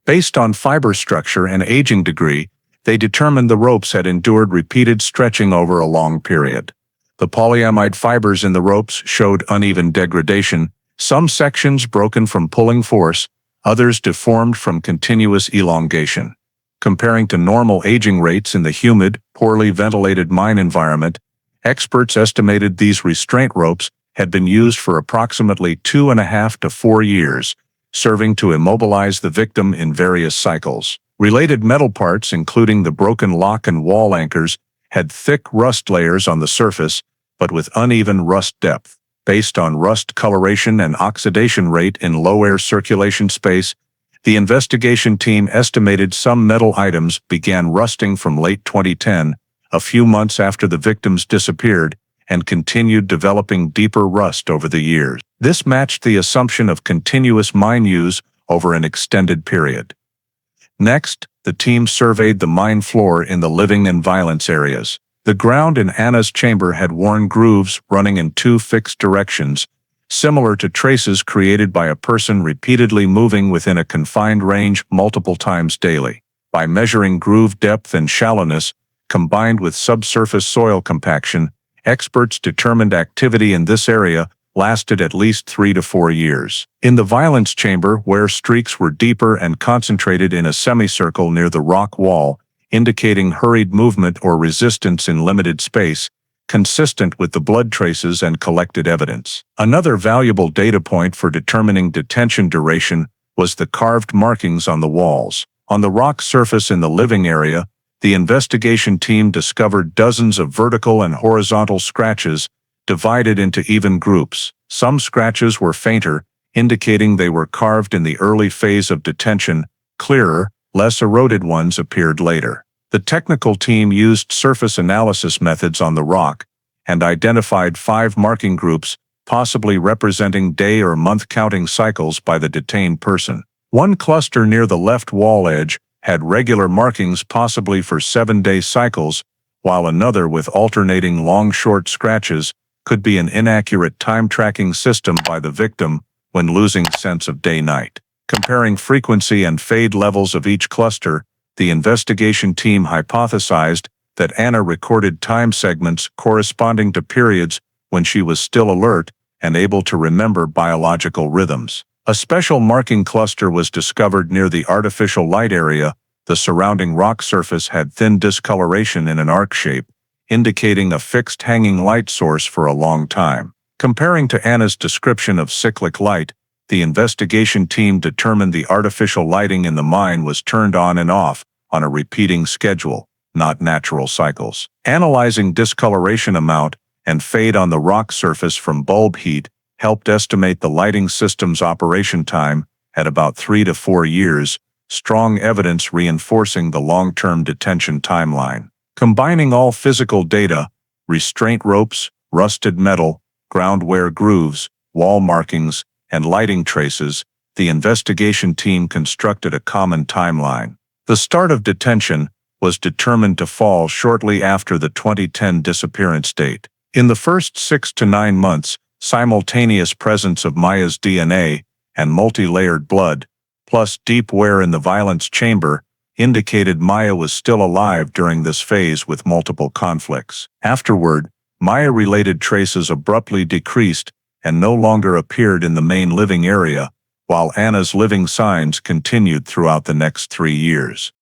Based on fiber structure and aging degree, they determined the ropes had endured repeated stretching over a long period. The polyamide fibers in the ropes showed uneven degradation, some sections broken from pulling force, others deformed from continuous elongation. Comparing to normal aging rates in the humid, poorly ventilated mine environment, experts estimated these restraint ropes had been used for approximately 2.5 to 4 years, serving to immobilize the victim in various cycles. Related metal parts, including the broken lock and wall anchors, had thick rust layers on the surface, but with uneven rust depth. Based on rust coloration and oxidation rate in low-air circulation space, the investigation team estimated some metal items began rusting from late 2010, a few months after the victims disappeared, and continued developing deeper rust over the years. This matched the assumption of continuous mine use over an extended period. Next, the team surveyed the mine floor in the living and violence areas. The ground in Anna's chamber had worn grooves running in 2 fixed directions, similar to traces created by a person repeatedly moving within a confined range multiple times daily. By measuring groove depth and shallowness, combined with subsurface soil compaction, experts determined activity in this area lasted at least 3 to 4 years. In the violence chamber, where streaks were deeper and concentrated in a semicircle near the rock wall, indicating hurried movement or resistance in limited space, consistent with the blood traces and collected evidence. Another valuable data point for determining detention duration was the carved markings on the walls. On the rock surface in the living area, the investigation team discovered dozens of vertical and horizontal scratches divided into even groups. Some scratches were fainter, indicating they were carved in the early phase of detention. Clearer, less eroded ones appeared later. The technical team used surface analysis methods on the rock and identified 5 marking groups, possibly representing day or month counting cycles by the detained person. One cluster near the left wall edge had regular markings, possibly for 7-day cycles, while another with alternating long-short scratches could be an inaccurate time-tracking system by the victim when losing sense of day-night. Comparing frequency and fade levels of each cluster, the investigation team hypothesized that Anna recorded time segments corresponding to periods when she was still alert and able to remember biological rhythms. A special marking cluster was discovered near the artificial light area. The surrounding rock surface had thin discoloration in an arc shape, indicating a fixed hanging light source for a long time. Comparing to Anna's description of cyclic light, the investigation team determined the artificial lighting in the mine was turned on and off on a repeating schedule, not natural cycles. Analyzing discoloration amount and fade on the rock surface from bulb heat helped estimate the lighting system's operation time at about 3 to 4 years, strong evidence reinforcing the long-term detention timeline. Combining all physical data, restraint ropes, rusted metal, ground wear grooves, wall markings, and lighting traces, the investigation team constructed a common timeline. The start of detention was determined to fall shortly after the 2010 disappearance date. In the first 6 to 9 months, simultaneous presence of Maya's DNA and multi-layered blood, plus deep wear in the violence chamber, indicated Maya was still alive during this phase with multiple conflicts. Afterward, Maya-related traces abruptly decreased and no longer appeared in the main living area, while Anna's living signs continued throughout the next 3 years.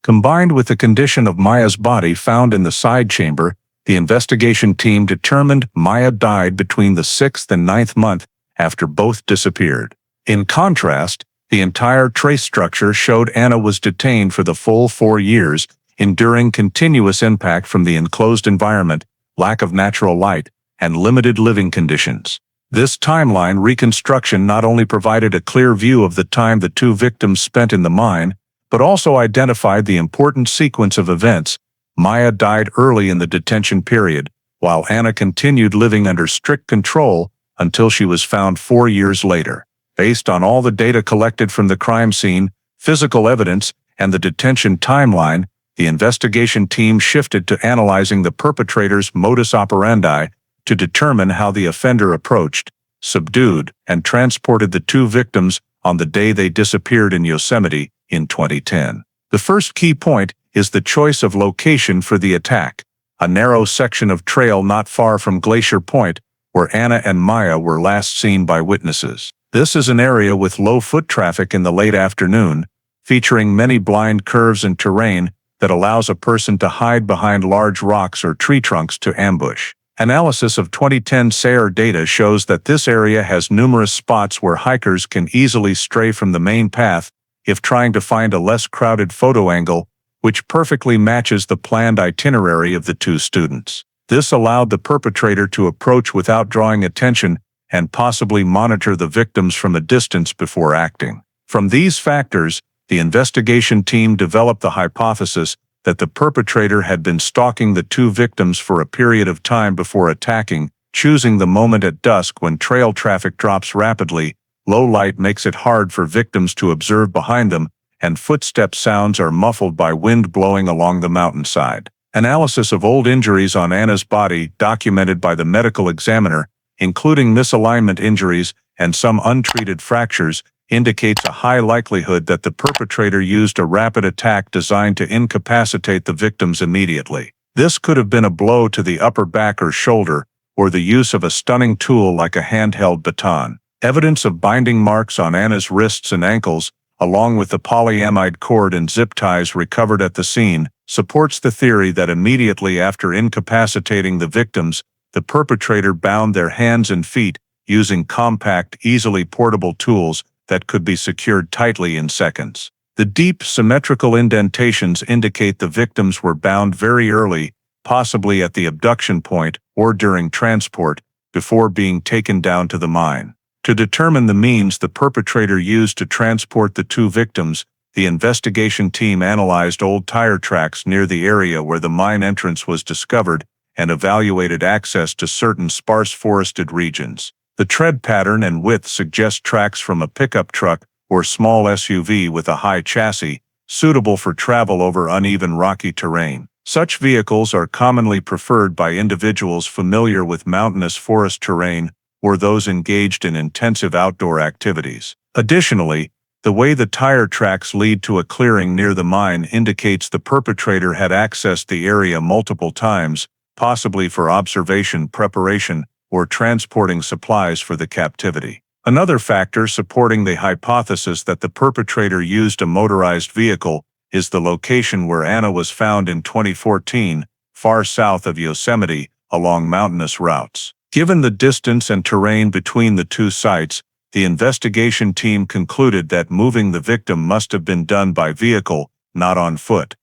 Combined with the condition of Maya's body found in the side chamber, the investigation team determined Maya died between the 6th and 9th month after both disappeared. In contrast, the entire trace structure showed Anna was detained for the full 4 years, enduring continuous impact from the enclosed environment, lack of natural light, and limited living conditions. This timeline reconstruction not only provided a clear view of the time the two victims spent in the mine, but also identified the important sequence of events. Maya died early in the detention period, while Anna continued living under strict control until she was found 4 years later. Based on all the data collected from the crime scene, physical evidence, and the detention timeline, the investigation team shifted to analyzing the perpetrator's modus operandi to determine how the offender approached, subdued, and transported the two victims on the day they disappeared in Yosemite in 2010. The first key point is the choice of location for the attack, a narrow section of trail not far from Glacier Point, where Anna and Maya were last seen by witnesses. This is an area with low foot traffic in the late afternoon, featuring many blind curves and terrain that allows a person to hide behind large rocks or tree trunks to ambush. Analysis of 2010 SAIR data shows that this area has numerous spots where hikers can easily stray from the main path if trying to find a less crowded photo angle, which perfectly matches the planned itinerary of the two students. This allowed the perpetrator to approach without drawing attention and possibly monitor the victims from a distance before acting. From these factors, the investigation team developed the hypothesis that the perpetrator had been stalking the two victims for a period of time before attacking, choosing the moment at dusk when trail traffic drops rapidly. Low light makes it hard for victims to observe behind them, and footstep sounds are muffled by wind blowing along the mountainside. Analysis of old injuries on Anna's body, documented by the medical examiner, including misalignment injuries and some untreated fractures, indicates a high likelihood that the perpetrator used a rapid attack designed to incapacitate the victims immediately. This could have been a blow to the upper back or shoulder, or the use of a stunning tool like a handheld baton. Evidence of binding marks on Anna's wrists and ankles, along with the polyamide cord and zip ties recovered at the scene, supports the theory that immediately after incapacitating the victims, the perpetrator bound their hands and feet using compact, easily portable tools that could be secured tightly in seconds. The deep, symmetrical indentations indicate the victims were bound very early, possibly at the abduction point or during transport, before being taken down to the mine. To determine the means the perpetrator used to transport the two victims, the investigation team analyzed old tire tracks near the area where the mine entrance was discovered and evaluated access to certain sparse forested regions. The tread pattern and width suggest tracks from a pickup truck or small SUV with a high chassis, suitable for travel over uneven rocky terrain. Such vehicles are commonly preferred by individuals familiar with mountainous forest terrain or those engaged in intensive outdoor activities. Additionally, the way the tire tracks lead to a clearing near the mine indicates the perpetrator had accessed the area multiple times, possibly for observation, preparation, or transporting supplies for the captivity. Another factor supporting the hypothesis that the perpetrator used a motorized vehicle is the location where Anna was found in 2014, far south of Yosemite, along mountainous routes. Given the distance and terrain between the two sites, the investigation team concluded that moving the victim must have been done by vehicle, not on foot.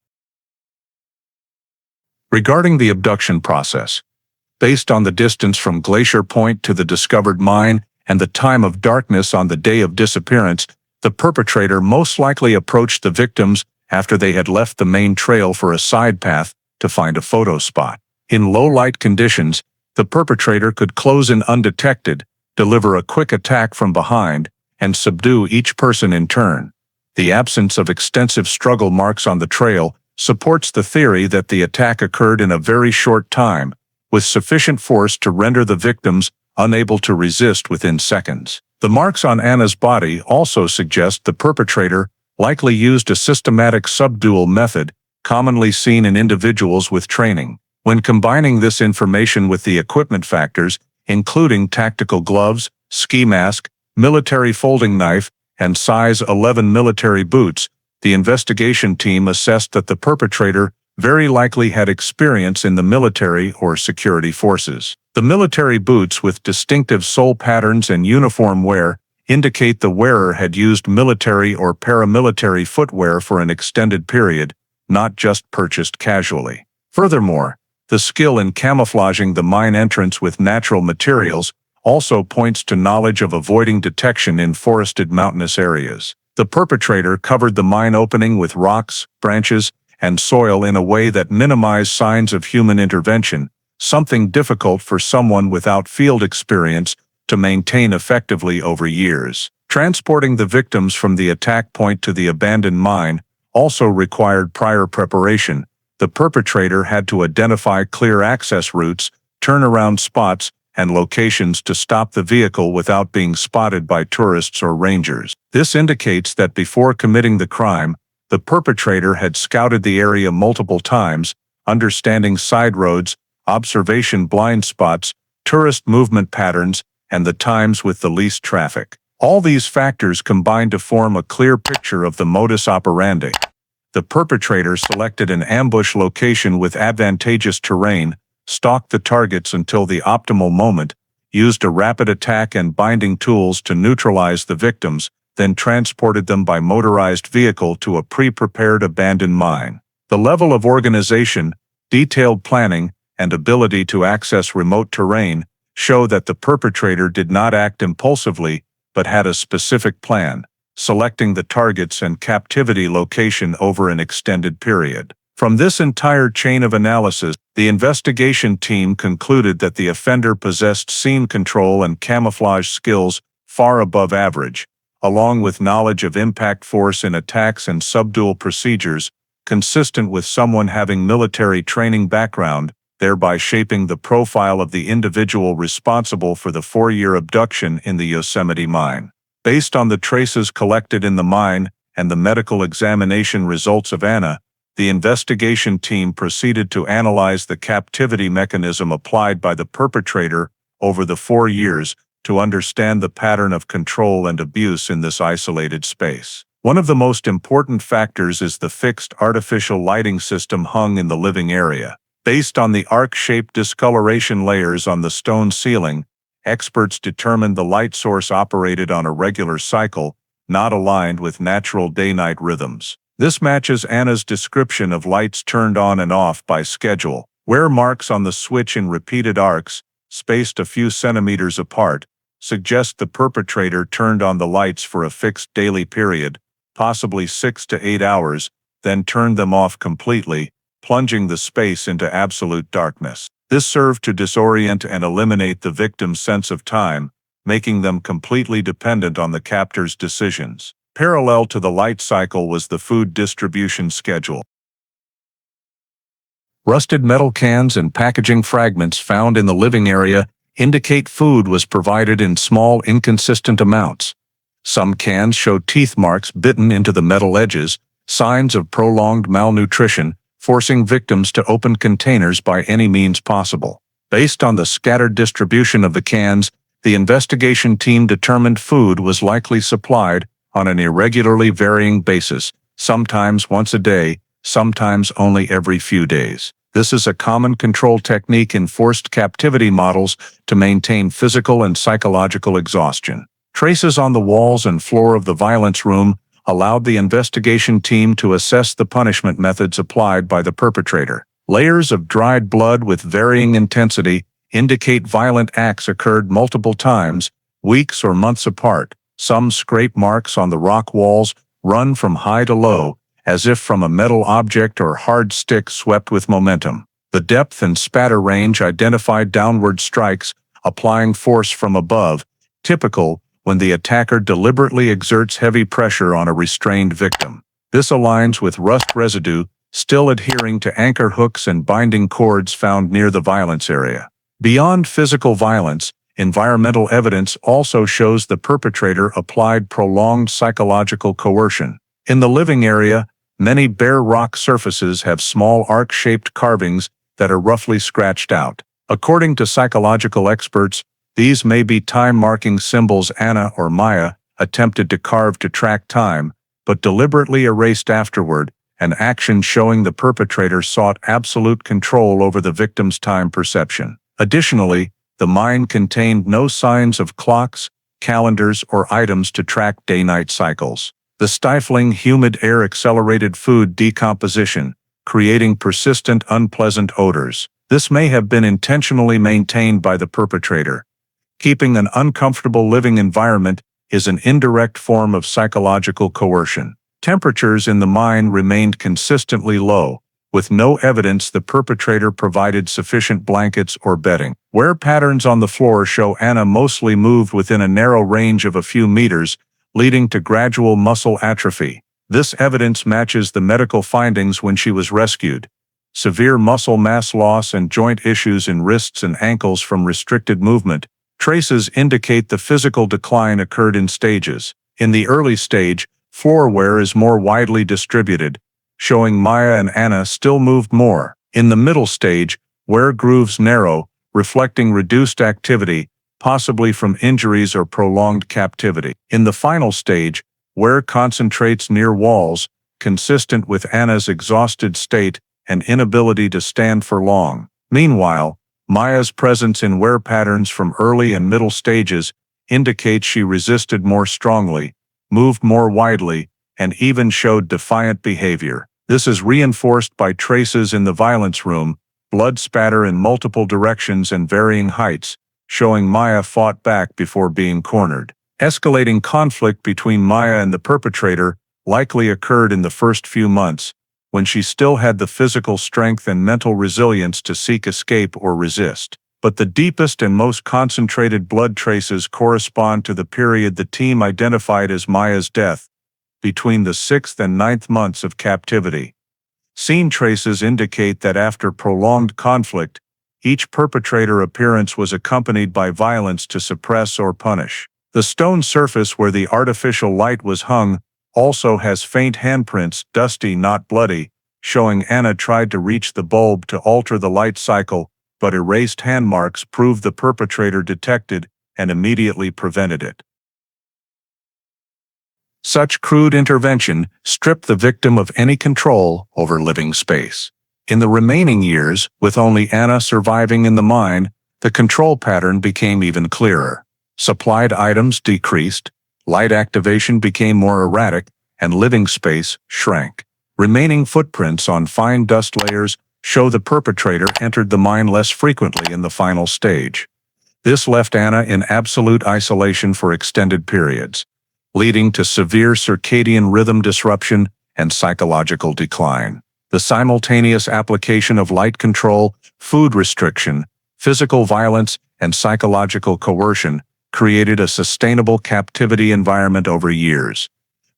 Regarding the abduction process, based on the distance from Glacier Point to the discovered mine and the time of darkness on the day of disappearance, the perpetrator most likely approached the victims after they had left the main trail for a side path to find a photo spot. In low-light conditions, the perpetrator could close in undetected, deliver a quick attack from behind, and subdue each person in turn. The absence of extensive struggle marks on the trail supports the theory that the attack occurred in a very short time, with sufficient force to render the victims unable to resist within seconds. The marks on Anna's body also suggest the perpetrator likely used a systematic subdual method commonly seen in individuals with training. When combining this information with the equipment factors, including tactical gloves, ski mask, military folding knife, and size 11 military boots, the investigation team assessed that the perpetrator very likely had experience in the military or security forces. The military boots with distinctive sole patterns and uniform wear indicate the wearer had used military or paramilitary footwear for an extended period, not just purchased casually. Furthermore, the skill in camouflaging the mine entrance with natural materials also points to knowledge of avoiding detection in forested mountainous areas. The perpetrator covered the mine opening with rocks, branches, and soil in a way that minimized signs of human intervention, something difficult for someone without field experience to maintain effectively over years. Transporting the victims from the attack point to the abandoned mine also required prior preparation. The perpetrator had to identify clear access routes, turnaround spots, and locations to stop the vehicle without being spotted by tourists or rangers. This indicates that before committing the crime, the perpetrator had scouted the area multiple times, understanding side roads, observation blind spots, tourist movement patterns, and the times with the least traffic. All these factors combine to form a clear picture of the modus operandi. The perpetrator selected an ambush location with advantageous terrain, stalked the targets until the optimal moment, used a rapid attack and binding tools to neutralize the victims, then transported them by motorized vehicle to a pre-prepared abandoned mine. The level of organization, detailed planning, and ability to access remote terrain show that the perpetrator did not act impulsively but had a specific plan, selecting the targets and captivity location over an extended period. From this entire chain of analysis, the investigation team concluded that the offender possessed scene control and camouflage skills far above average, along with knowledge of impact force in attacks and subdual procedures, consistent with someone having military training background, thereby shaping the profile of the individual responsible for the 4-year abduction in the Yosemite mine. Based on the traces collected in the mine and the medical examination results of Anna, the investigation team proceeded to analyze the captivity mechanism applied by the perpetrator over the 4 years to understand the pattern of control and abuse in this isolated space. One of the most important factors is the fixed artificial lighting system hung in the living area. Based on the arc-shaped discoloration layers on the stone ceiling, experts determined the light source operated on a regular cycle, not aligned with natural day-night rhythms. This matches Anna's description of lights turned on and off by schedule. Wear marks on the switch in repeated arcs, spaced a few centimeters apart, suggest the perpetrator turned on the lights for a fixed daily period, possibly 6 to 8 hours, then turned them off completely, plunging the space into absolute darkness. This served to disorient and eliminate the victim's sense of time, making them completely dependent on the captor's decisions. Parallel to the light cycle was the food distribution schedule. Rusted metal cans and packaging fragments found in the living area indicate food was provided in small, inconsistent amounts. Some cans show teeth marks bitten into the metal edges, signs of prolonged malnutrition, forcing victims to open containers by any means possible. Based on the scattered distribution of the cans, the investigation team determined food was likely supplied on an irregularly varying basis, sometimes once a day, sometimes only every few days. This is a common control technique in forced captivity models to maintain physical and psychological exhaustion. Traces on the walls and floor of the violence room allowed the investigation team to assess the punishment methods applied by the perpetrator. Layers of dried blood with varying intensity indicate violent acts occurred multiple times, weeks or months apart. Some scrape marks on the rock walls run from high to low, as if from a metal object or hard stick swept with momentum. The depth and spatter range identified downward strikes, applying force from above, typical when the attacker deliberately exerts heavy pressure on a restrained victim. This aligns with rust residue still adhering to anchor hooks and binding cords found near the violence area. Beyond physical violence, environmental evidence also shows the perpetrator applied prolonged psychological coercion. In the living area, many bare rock surfaces have small arc-shaped carvings that are roughly scratched out. According to psychological experts, these may be time-marking symbols Anna or Maya attempted to carve to track time, but deliberately erased afterward, an action showing the perpetrator sought absolute control over the victim's time perception. Additionally, the mine contained no signs of clocks, calendars, or items to track day-night cycles. The stifling, humid air accelerated food decomposition, creating persistent, unpleasant odors. This may have been intentionally maintained by the perpetrator. Keeping an uncomfortable living environment is an indirect form of psychological coercion. Temperatures in the mine remained consistently low, with no evidence the perpetrator provided sufficient blankets or bedding. Wear patterns on the floor show Anna mostly moved within a narrow range of a few meters, leading to gradual muscle atrophy. This evidence matches the medical findings when she was rescued. Severe muscle mass loss and joint issues in wrists and ankles from restricted movement. Traces indicate the physical decline occurred in stages. In the early stage, floor wear is more widely distributed, showing Maya and Anna still moved more. In the middle stage, wear grooves narrow, reflecting reduced activity, possibly from injuries or prolonged captivity. In the final stage, wear concentrates near walls, consistent with Anna's exhausted state and inability to stand for long. Meanwhile, Maya's presence in wear patterns from early and middle stages indicates she resisted more strongly, moved more widely, and even showed defiant behavior. This is reinforced by traces in the violence room, blood spatter in multiple directions and varying heights, showing Maya fought back before being cornered. Escalating conflict between Maya and the perpetrator likely occurred in the first few months, when she still had the physical strength and mental resilience to seek escape or resist. But the deepest and most concentrated blood traces correspond to the period the team identified as Maya's death, between the 6th and 9th months of captivity. Scene traces indicate that after prolonged conflict, each perpetrator appearance was accompanied by violence to suppress or punish. The stone surface where the artificial light was hung also has faint handprints, dusty not bloody, showing Anna tried to reach the bulb to alter the light cycle, but erased hand marks proved the perpetrator detected and immediately prevented it. Such crude intervention stripped the victim of any control over living space. In the remaining years, with only Anna surviving in the mine, the control pattern became even clearer. Supplied items decreased, light activation became more erratic, and living space shrank. Remaining footprints on fine dust layers show the perpetrator entered the mine less frequently in the final stage. This left Anna in absolute isolation for extended periods, leading to severe circadian rhythm disruption and psychological decline. The simultaneous application of light control, food restriction, physical violence, and psychological coercion created a sustainable captivity environment over years,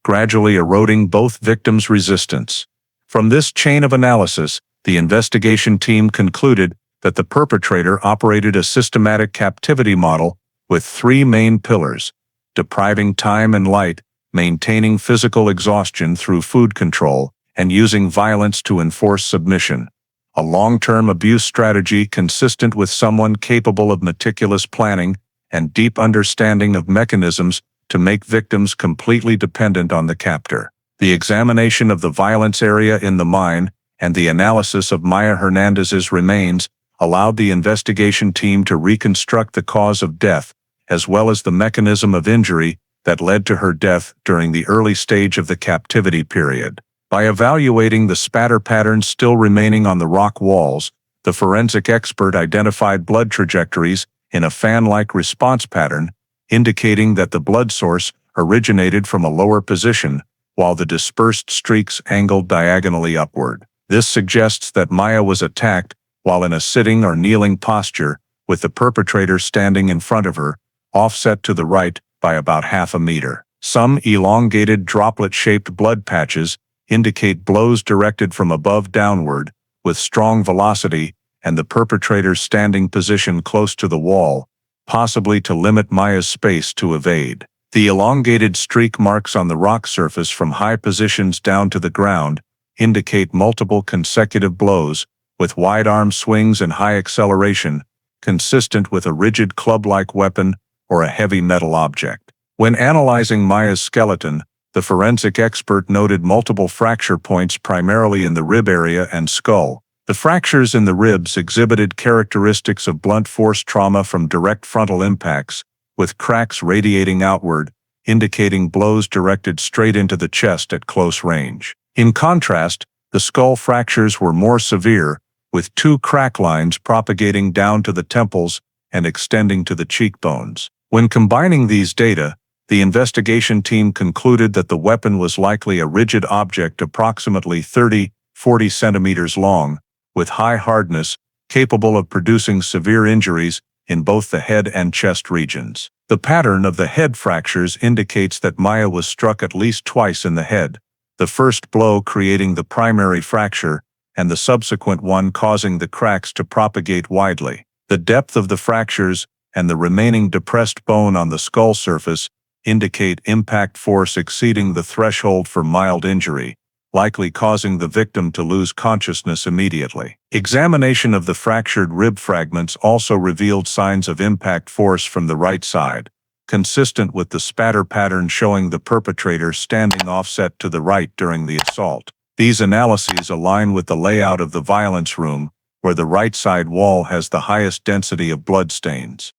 gradually eroding both victims' resistance. From this chain of analysis, the investigation team concluded that the perpetrator operated a systematic captivity model with three main pillars: depriving time and light, maintaining physical exhaustion through food control, and using violence to enforce submission. A long-term abuse strategy consistent with someone capable of meticulous planning and deep understanding of mechanisms to make victims completely dependent on the captor. The examination of the violence area in the mine and the analysis of Maya Hernandez's remains allowed the investigation team to reconstruct the cause of death, as well as the mechanism of injury that led to her death during the early stage of the captivity period. By evaluating the spatter patterns still remaining on the rock walls, the forensic expert identified blood trajectories in a fan-like response pattern, indicating that the blood source originated from a lower position, while the dispersed streaks angled diagonally upward. This suggests that Maya was attacked while in a sitting or kneeling posture, with the perpetrator standing in front of her, offset to the right by about half a meter. Some elongated droplet-shaped blood patches indicate blows directed from above downward, with strong velocity, and the perpetrator's standing position close to the wall, possibly to limit Maya's space to evade. The elongated streak marks on the rock surface from high positions down to the ground indicate multiple consecutive blows, with wide arm swings and high acceleration, consistent with a rigid club-like weapon or a heavy metal object. When analyzing Maya's skeleton, the forensic expert noted multiple fracture points primarily in the rib area and skull. The fractures in the ribs exhibited characteristics of blunt force trauma from direct frontal impacts, with cracks radiating outward, indicating blows directed straight into the chest at close range. In contrast, the skull fractures were more severe, with 2 crack lines propagating down to the temples and extending to the cheekbones. When combining these data, the investigation team concluded that the weapon was likely a rigid object approximately 30–40 centimeters long, with high hardness, capable of producing severe injuries in both the head and chest regions. The pattern of the head fractures indicates that Maya was struck at least twice in the head, the first blow creating the primary fracture, and the subsequent one causing the cracks to propagate widely. The depth of the fractures and the remaining depressed bone on the skull surface indicate impact force exceeding the threshold for mild injury, likely causing the victim to lose consciousness immediately. Examination of the fractured rib fragments also revealed signs of impact force from the right side, consistent with the spatter pattern showing the perpetrator standing offset to the right during the assault. These analyses align with the layout of the violence room, where the right side wall has the highest density of bloodstains.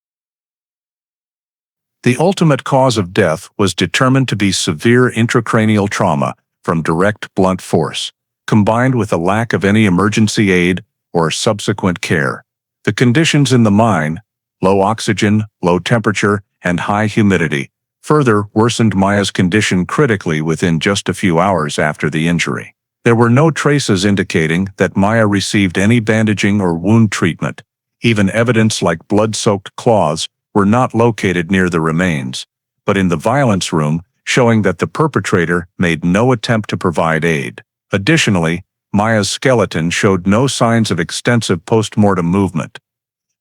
The ultimate cause of death was determined to be severe intracranial trauma from direct blunt force, combined with a lack of any emergency aid or subsequent care. The conditions in the mine, low oxygen, low temperature, and high humidity, further worsened Maya's condition critically within just a few hours after the injury. There were no traces indicating that Maya received any bandaging or wound treatment. Even evidence like blood-soaked claws were not located near the remains, but in the violence room, showing that the perpetrator made no attempt to provide aid. Additionally, Maya's skeleton showed no signs of extensive post-mortem movement.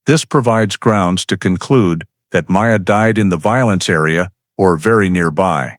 This provides grounds to conclude that Maya died in the violence area or very nearby,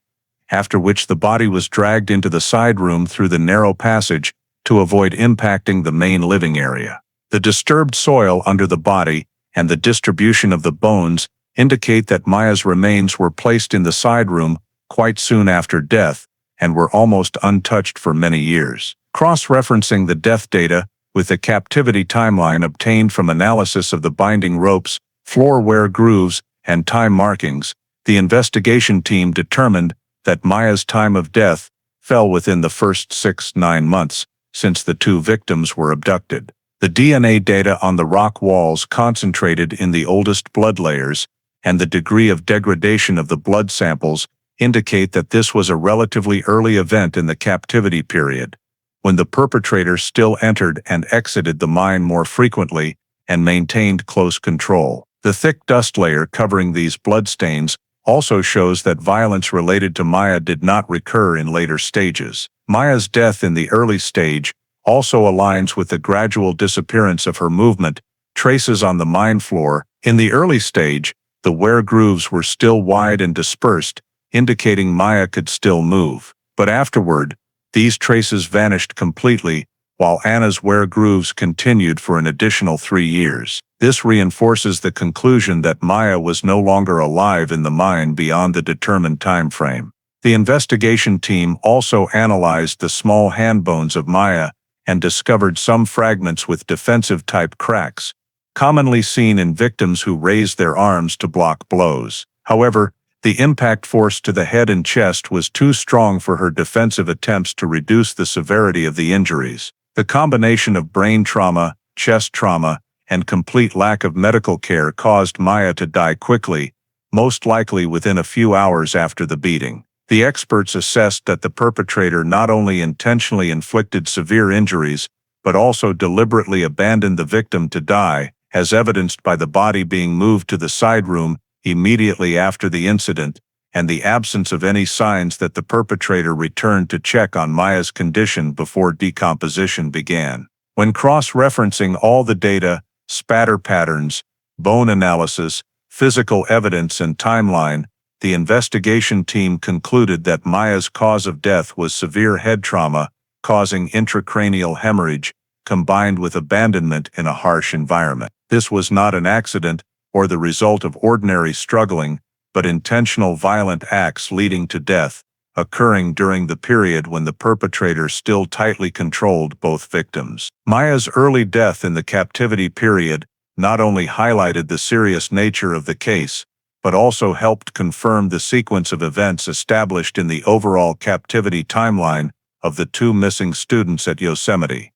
after which the body was dragged into the side room through the narrow passage to avoid impacting the main living area. The disturbed soil under the body and the distribution of the bones indicate that Maya's remains were placed in the side room quite soon after death and were almost untouched for many years. Cross-referencing the death data with the captivity timeline obtained from analysis of the binding ropes, floor wear grooves, and time markings, the investigation team determined that Maya's time of death fell within the first 6–9 months since the 2 victims were abducted. The DNA data on the rock walls concentrated in the oldest blood layers, and the degree of degradation of the blood samples indicate that this was a relatively early event in the captivity period, when the perpetrator still entered and exited the mine more frequently and maintained close control. The thick dust layer covering these bloodstains also shows that violence related to Maya did not recur in later stages. Maya's death in the early stage also aligns with the gradual disappearance of her movement, traces on the mine floor. In the early stage, the wear grooves were still wide and dispersed, indicating Maya could still move. But afterward, these traces vanished completely, while Anna's wear grooves continued for an additional 3 years. This reinforces the conclusion that Maya was no longer alive in the mine beyond the determined time frame. The investigation team also analyzed the small hand bones of Maya and discovered some fragments with defensive-type cracks, commonly seen in victims who raised their arms to block blows. However, the impact force to the head and chest was too strong for her defensive attempts to reduce the severity of the injuries. The combination of brain trauma, chest trauma, and complete lack of medical care caused Maya to die quickly, most likely within a few hours after the beating. The experts assessed that the perpetrator not only intentionally inflicted severe injuries, but also deliberately abandoned the victim to die, as evidenced by the body being moved to the side room immediately after the incident, and the absence of any signs that the perpetrator returned to check on Maya's condition before decomposition began. When cross-referencing all the data, spatter patterns, bone analysis, physical evidence and timeline, the investigation team concluded that Maya's cause of death was severe head trauma, causing intracranial hemorrhage, combined with abandonment in a harsh environment. This was not an accident or the result of ordinary struggling, but intentional violent acts leading to death, occurring during the period when the perpetrator still tightly controlled both victims. Maya's early death in the captivity period not only highlighted the serious nature of the case, but also helped confirm the sequence of events established in the overall captivity timeline of the two missing students at Yosemite.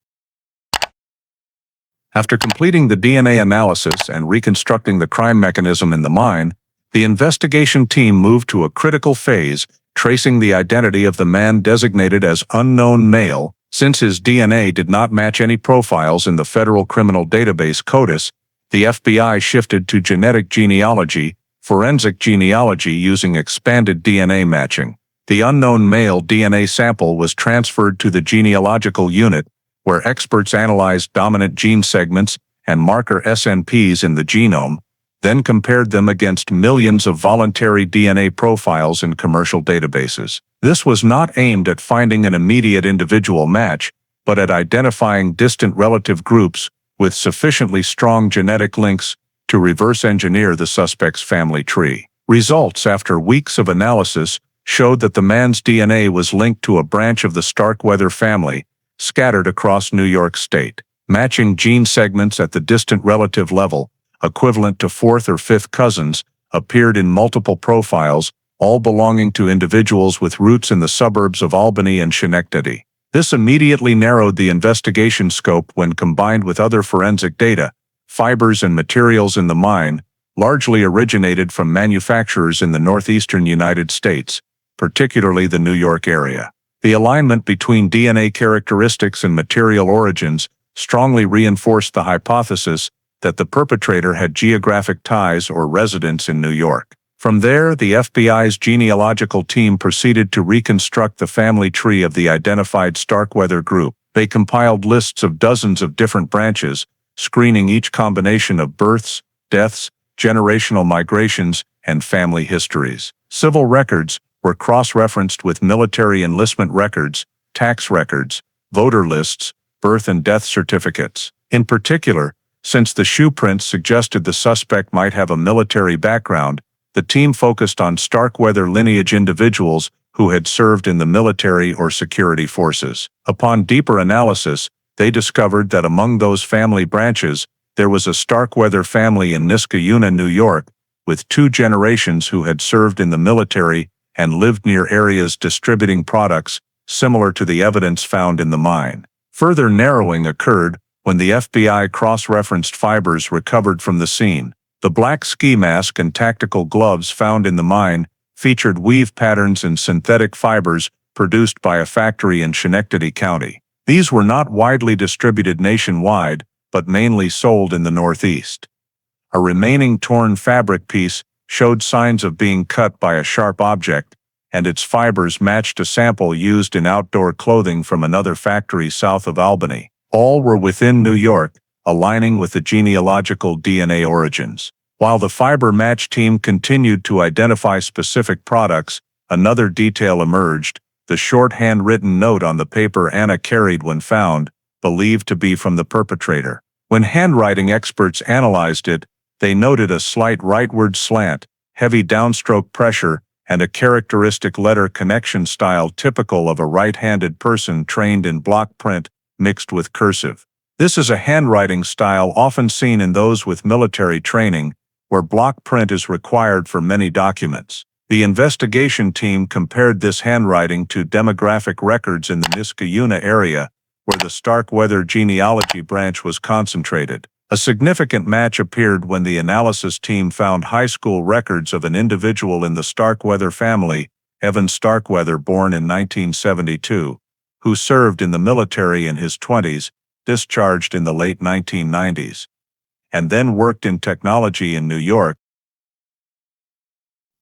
After completing the DNA analysis and reconstructing the crime mechanism in the mine, the investigation team moved to a critical phase, tracing the identity of the man designated as unknown male. Since his DNA did not match any profiles in the federal criminal database CODIS, the FBI shifted to genetic genealogy, forensic genealogy using expanded DNA matching. The unknown male DNA sample was transferred to the genealogical unit, where experts analyzed dominant gene segments and marker SNPs in the genome, then compared them against millions of voluntary DNA profiles in commercial databases. This was not aimed at finding an immediate individual match, but at identifying distant relative groups with sufficiently strong genetic links to reverse engineer the suspect's family tree. Results after weeks of analysis showed that the man's DNA was linked to a branch of the Starkweather family, scattered across New York State. Matching gene segments at the distant relative level, equivalent to fourth or fifth cousins, appeared in multiple profiles, all belonging to individuals with roots in the suburbs of Albany and Schenectady. This immediately narrowed the investigation scope when combined with other forensic data. Fibers and materials in the mine largely originated from manufacturers in the northeastern United States, particularly the New York area. The alignment between DNA characteristics and material origins strongly reinforced the hypothesis that the perpetrator had geographic ties or residence in New York. From there, the FBI's genealogical team proceeded to reconstruct the family tree of the identified Starkweather group. They compiled lists of dozens of different branches, screening each combination of births, deaths, generational migrations, and family histories. Civil records were cross-referenced with military enlistment records, tax records, voter lists, birth and death certificates. In particular, since the shoe prints suggested the suspect might have a military background, the team focused on Starkweather lineage individuals who had served in the military or security forces. Upon deeper analysis, they discovered that among those family branches, there was a Starkweather family in Niskayuna, New York, with 2 generations who had served in the military and lived near areas distributing products similar to the evidence found in the mine. Further narrowing occurred when the FBI cross-referenced fibers recovered from the scene. The black ski mask and tactical gloves found in the mine featured weave patterns and synthetic fibers produced by a factory in Schenectady County. These were not widely distributed nationwide, but mainly sold in the Northeast. A remaining torn fabric piece showed signs of being cut by a sharp object, and its fibers matched a sample used in outdoor clothing from another factory south of Albany. All were within New York, aligning with the genealogical DNA origins. While the fiber match team continued to identify specific products, another detail emerged: the short handwritten note on the paper Anna carried when found, believed to be from the perpetrator. When handwriting experts analyzed it, they noted a slight rightward slant, heavy downstroke pressure, and a characteristic letter connection style typical of a right-handed person trained in block print, mixed with cursive. This is a handwriting style often seen in those with military training, where block print is required for many documents. The investigation team compared this handwriting to demographic records in the Niskayuna area, where the Starkweather genealogy branch was concentrated. A significant match appeared when the analysis team found high school records of an individual in the Starkweather family, Evan Starkweather, born in 1972, who served in the military in his 20s, discharged in the late 1990s, and then worked in technology in New York.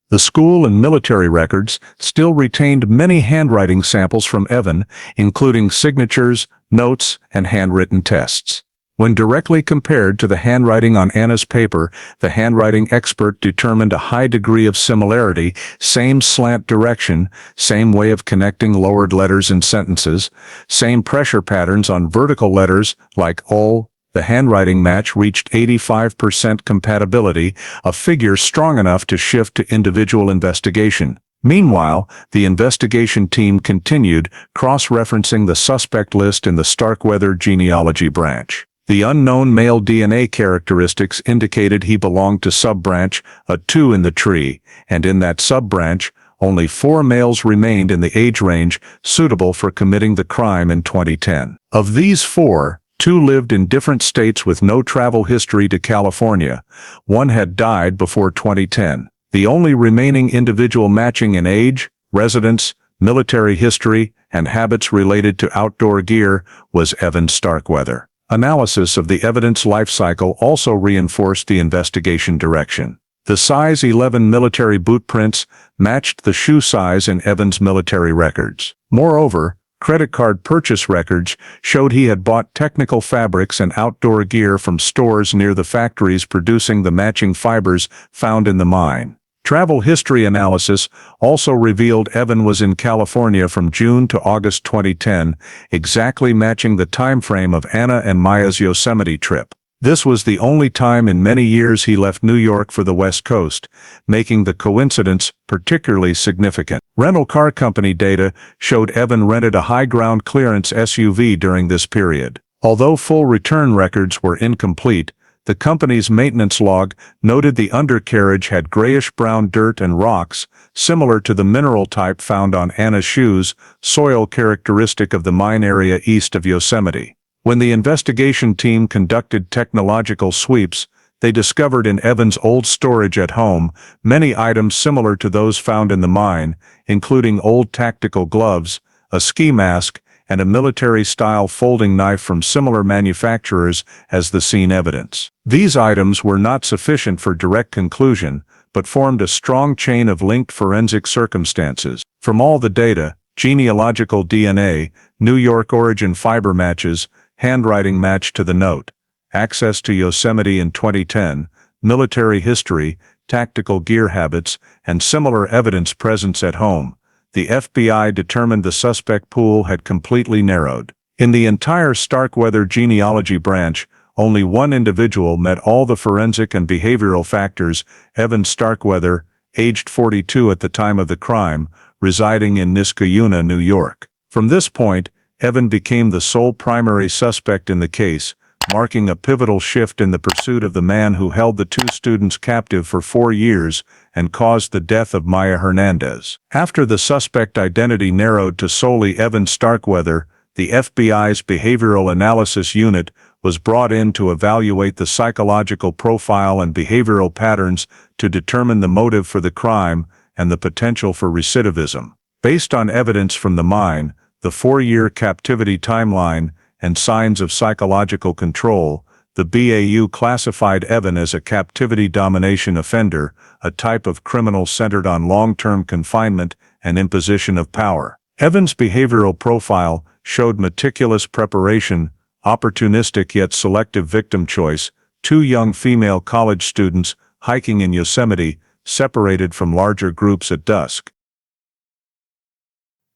The school and military records still retained many handwriting samples from Evan, including signatures, notes, and handwritten tests. When directly compared to the handwriting on Anna's paper, the handwriting expert determined a high degree of similarity: same slant direction, same way of connecting lowered letters in sentences, same pressure patterns on vertical letters like ol. The handwriting match reached 85% compatibility, a figure strong enough to shift to individual investigation. Meanwhile, the investigation team continued, cross-referencing the suspect list in the Starkweather genealogy branch. The unknown male DNA characteristics indicated he belonged to sub-branch, a 2 in the tree, and in that sub-branch, only 4 males remained in the age range suitable for committing the crime in 2010. Of these 4, 2 lived in different states with no travel history to California. 1 had died before 2010. The only remaining individual matching in age, residence, military history, and habits related to outdoor gear was Evan Starkweather. Analysis of the evidence life cycle also reinforced the investigation direction. The size 11 military boot prints matched the shoe size in Evan's military records. Moreover, credit card purchase records showed he had bought technical fabrics and outdoor gear from stores near the factories producing the matching fibers found in the mine. Travel history analysis also revealed Evan was in California from June to August 2010, exactly matching the time frame of Anna and Maya's Yosemite trip. This was the only time in many years he left New York for the West Coast, making the coincidence particularly significant. Rental car company data showed Evan rented a high ground clearance SUV during this period. Although full return records were incomplete, the company's maintenance log noted the undercarriage had grayish-brown dirt and rocks, similar to the mineral type found on Anna's shoes, soil characteristic of the mine area east of Yosemite. When the investigation team conducted technological sweeps, they discovered in Evan's old storage at home many items similar to those found in the mine, including old tactical gloves, a ski mask, and a military-style folding knife from similar manufacturers as the scene evidence. These items were not sufficient for direct conclusion, but formed a strong chain of linked forensic circumstances. From all the data, genealogical DNA, New York origin fiber matches, handwriting match to the note, access to Yosemite in 2010, military history, tactical gear habits, and similar evidence presence at home, the FBI determined the suspect pool had completely narrowed. In the entire Starkweather genealogy branch, only one individual met all the forensic and behavioral factors: Evan Starkweather, aged 42 at the time of the crime, residing in Niskayuna, New York. From this point, Evan became the sole primary suspect in the case, marking a pivotal shift in the pursuit of the man who held the 2 students captive for 4 years and caused the death of Maya Hernandez. After the suspect identity narrowed to solely Evan Starkweather, the FBI's Behavioral Analysis Unit was brought in to evaluate the psychological profile and behavioral patterns to determine the motive for the crime and the potential for recidivism. Based on evidence from the mine, the 4-year captivity timeline, and signs of psychological control, the BAU classified Evan as a captivity domination offender, a type of criminal centered on long-term confinement and imposition of power. Evan's behavioral profile showed meticulous preparation, opportunistic yet selective victim choice, 2 young female college students hiking in Yosemite, separated from larger groups at dusk.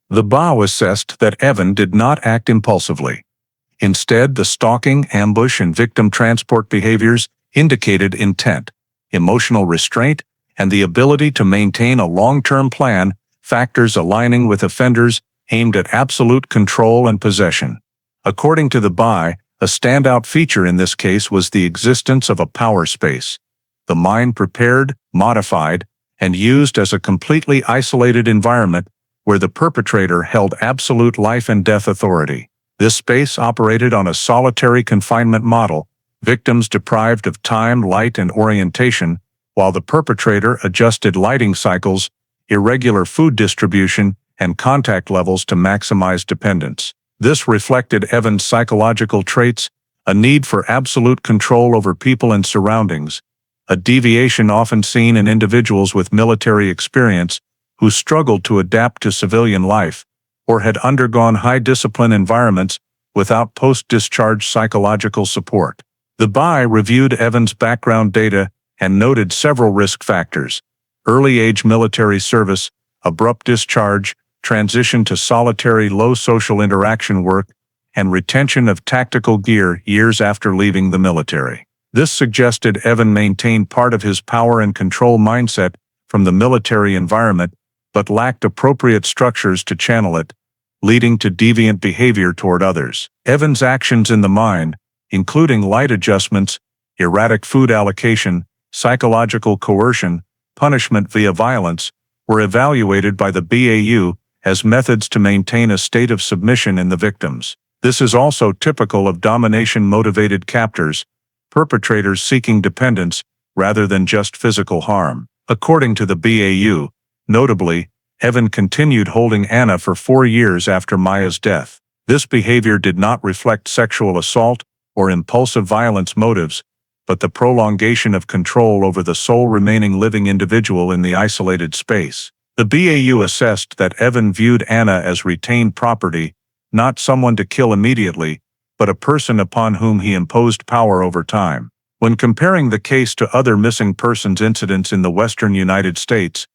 The BAU assessed that Evan did not act impulsively. Instead, the stalking, ambush, and victim transport behaviors indicated intent, emotional restraint, and the ability to maintain a long-term plan, factors aligning with offenders aimed at absolute control and possession. According to the BI, a standout feature in this case was the existence of a power space. The mine prepared, modified, and used as a completely isolated environment where the perpetrator held absolute life and death authority. This space operated on a solitary confinement model, victims deprived of time, light, and orientation, while the perpetrator adjusted lighting cycles, irregular food distribution, and contact levels to maximize dependence. This reflected Evan's psychological traits, a need for absolute control over people and surroundings, a deviation often seen in individuals with military experience who struggled to adapt to civilian life or had undergone high-discipline environments without post-discharge psychological support. The BI reviewed Evan's background data and noted several risk factors: early age military service, abrupt discharge, transition to solitary low social interaction work, and retention of tactical gear years after leaving the military. This suggested Evan maintained part of his power and control mindset from the military environment, but lacked appropriate structures to channel it, leading to deviant behavior toward others. Evan's actions in the mine, including light adjustments, erratic food allocation, psychological coercion, punishment via violence, were evaluated by the BAU as methods to maintain a state of submission in the victims. This is also typical of domination-motivated captors, perpetrators seeking dependence rather than just physical harm. According to the BAU, notably, Evan continued holding Anna for 4 years after Maya's death. This behavior did not reflect sexual assault or impulsive violence motives, but the prolongation of control over the sole remaining living individual in the isolated space. The BAU assessed that Evan viewed Anna as retained property, not someone to kill immediately, but a person upon whom he imposed power over time. When comparing the case to other missing persons incidents in the western United States,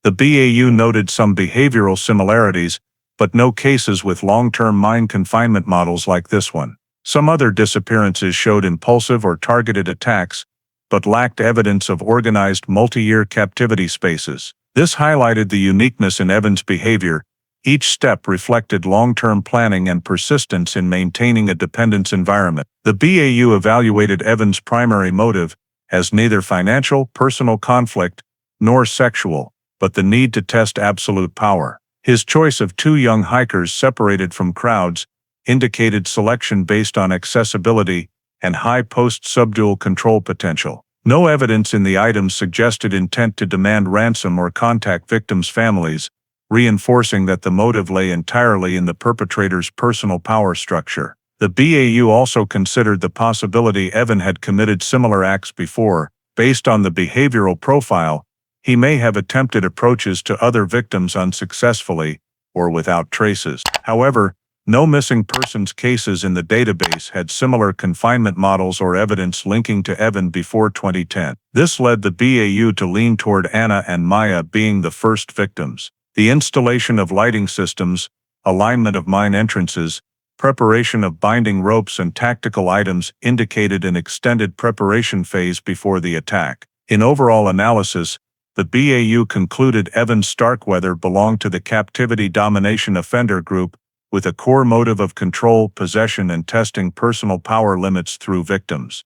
the BAU noted some behavioral similarities, but no cases with long-term mine confinement models like this one. Some other disappearances showed impulsive or targeted attacks, but lacked evidence of organized multi-year captivity spaces. This highlighted the uniqueness in Evan's behavior. Each step reflected long-term planning and persistence in maintaining a dependence environment. The BAU evaluated Evan's primary motive as neither financial, personal conflict, nor sexual, but the need to test absolute power. His choice of 2 young hikers separated from crowds indicated selection based on accessibility and high post-subdual control potential. No evidence in the items suggested intent to demand ransom or contact victims' families, reinforcing that the motive lay entirely in the perpetrator's personal power structure. The BAU also considered the possibility Evan had committed similar acts before. Based on the behavioral profile, he may have attempted approaches to other victims unsuccessfully or without traces. However, no missing persons cases in the database had similar confinement models or evidence linking to Evan before 2010. This led the BAU to lean toward Anna and Maya being the first victims. The installation of lighting systems, alignment of mine entrances, preparation of binding ropes and tactical items indicated an extended preparation phase before the attack. In overall analysis, the BAU concluded Evan Starkweather belonged to the captivity domination offender group, with a core motive of control, possession, and testing personal power limits through victims.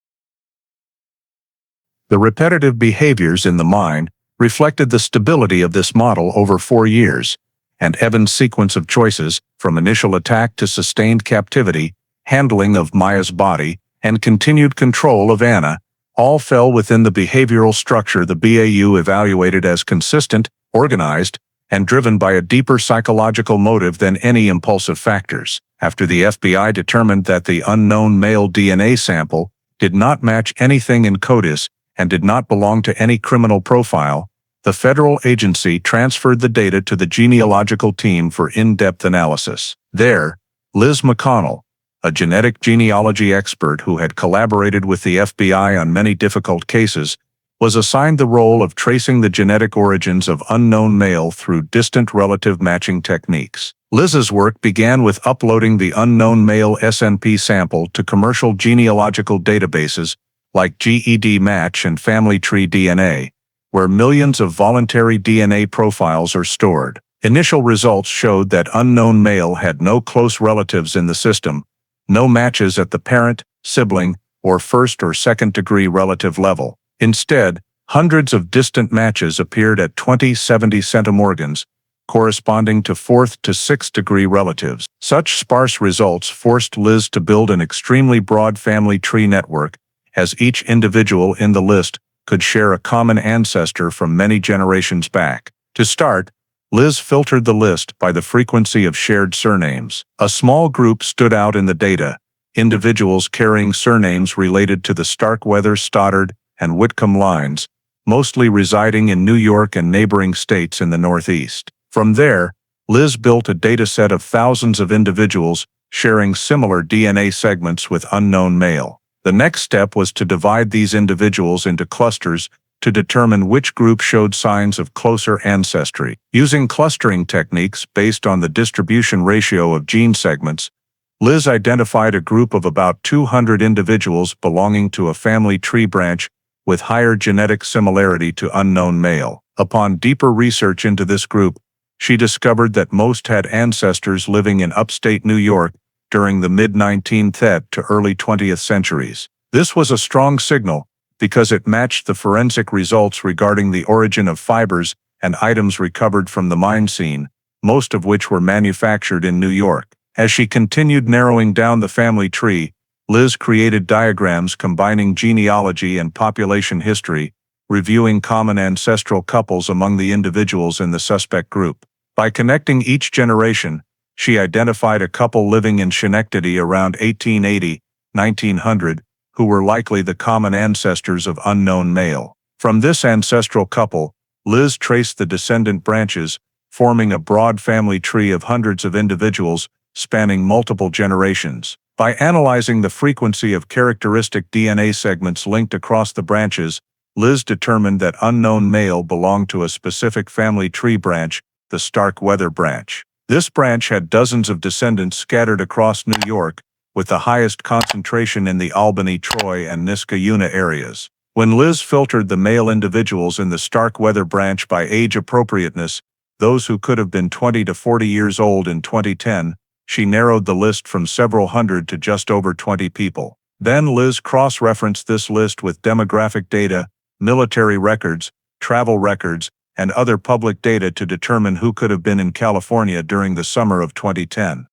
The repetitive behaviors in the mine reflected the stability of this model over 4 years, and Evan's sequence of choices, from initial attack to sustained captivity, handling of Maya's body, and continued control of Anna, all fell within the behavioral structure the BAU evaluated as consistent, organized, and driven by a deeper psychological motive than any impulsive factors. After the FBI determined that the unknown male DNA sample did not match anything in CODIS and did not belong to any criminal profile, the federal agency transferred the data to the genealogical team for in-depth analysis. There, Liz McConnell, a genetic genealogy expert who had collaborated with the FBI on many difficult cases, was assigned the role of tracing the genetic origins of unknown male through distant relative matching techniques. Liz's work began with uploading the unknown male SNP sample to commercial genealogical databases like GED Match and Family Tree DNA, where millions of voluntary DNA profiles are stored. Initial results showed that unknown male had no close relatives in the system, no matches at the parent, sibling, or first or second degree relative level. Instead, hundreds of distant matches appeared at 20/70 centimorgans, corresponding to fourth to sixth degree relatives. Such sparse results forced Liz to build an extremely broad family tree network, as each individual in the list could share a common ancestor from many generations back. To start, Liz filtered the list by the frequency of shared surnames. A small group stood out in the data, individuals carrying surnames related to the Starkweather, Stoddard, and Whitcomb lines, mostly residing in New York and neighboring states in the Northeast. From there, Liz built a dataset of thousands of individuals sharing similar DNA segments with unknown male. The next step was to divide these individuals into clusters to determine which group showed signs of closer ancestry. Using clustering techniques based on the distribution ratio of gene segments, Liz identified a group of about 200 individuals belonging to a family tree branch with higher genetic similarity to unknown male. Upon deeper research into this group, she discovered that most had ancestors living in upstate New York during the mid-19th to early 20th centuries. This was a strong signal because it matched the forensic results regarding the origin of fibers and items recovered from the mine scene, most of which were manufactured in New York. As she continued narrowing down the family tree, Liz created diagrams combining genealogy and population history, reviewing common ancestral couples among the individuals in the suspect group. By connecting each generation, she identified a couple living in Schenectady around 1880-1900 who were likely the common ancestors of unknown male. From this ancestral couple, Liz traced the descendant branches, forming a broad family tree of hundreds of individuals spanning multiple generations. By analyzing the frequency of characteristic DNA segments linked across the branches, Liz determined that unknown male belonged to a specific family tree branch, the Starkweather branch. This branch had dozens of descendants scattered across New York, with the highest concentration in the Albany, Troy, and Niskayuna areas. When Liz filtered the male individuals in the Starkweather branch by age appropriateness, those who could have been 20 to 40 years old in 2010, she narrowed the list from several hundred to just over 20 people. Then Liz cross-referenced this list with demographic data, military records, travel records, and other public data to determine who could have been in California during the summer of 2010.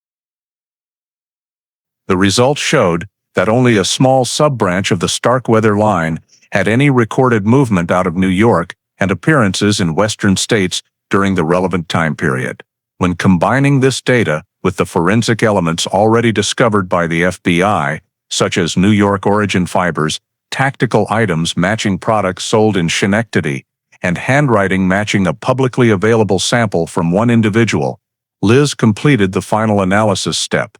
The results showed that only a small sub-branch of the Starkweather line had any recorded movement out of New York and appearances in western states during the relevant time period. When combining this data with the forensic elements already discovered by the FBI, such as New York origin fibers, tactical items matching products sold in Schenectady, and handwriting matching a publicly available sample from one individual, Liz completed the final analysis step.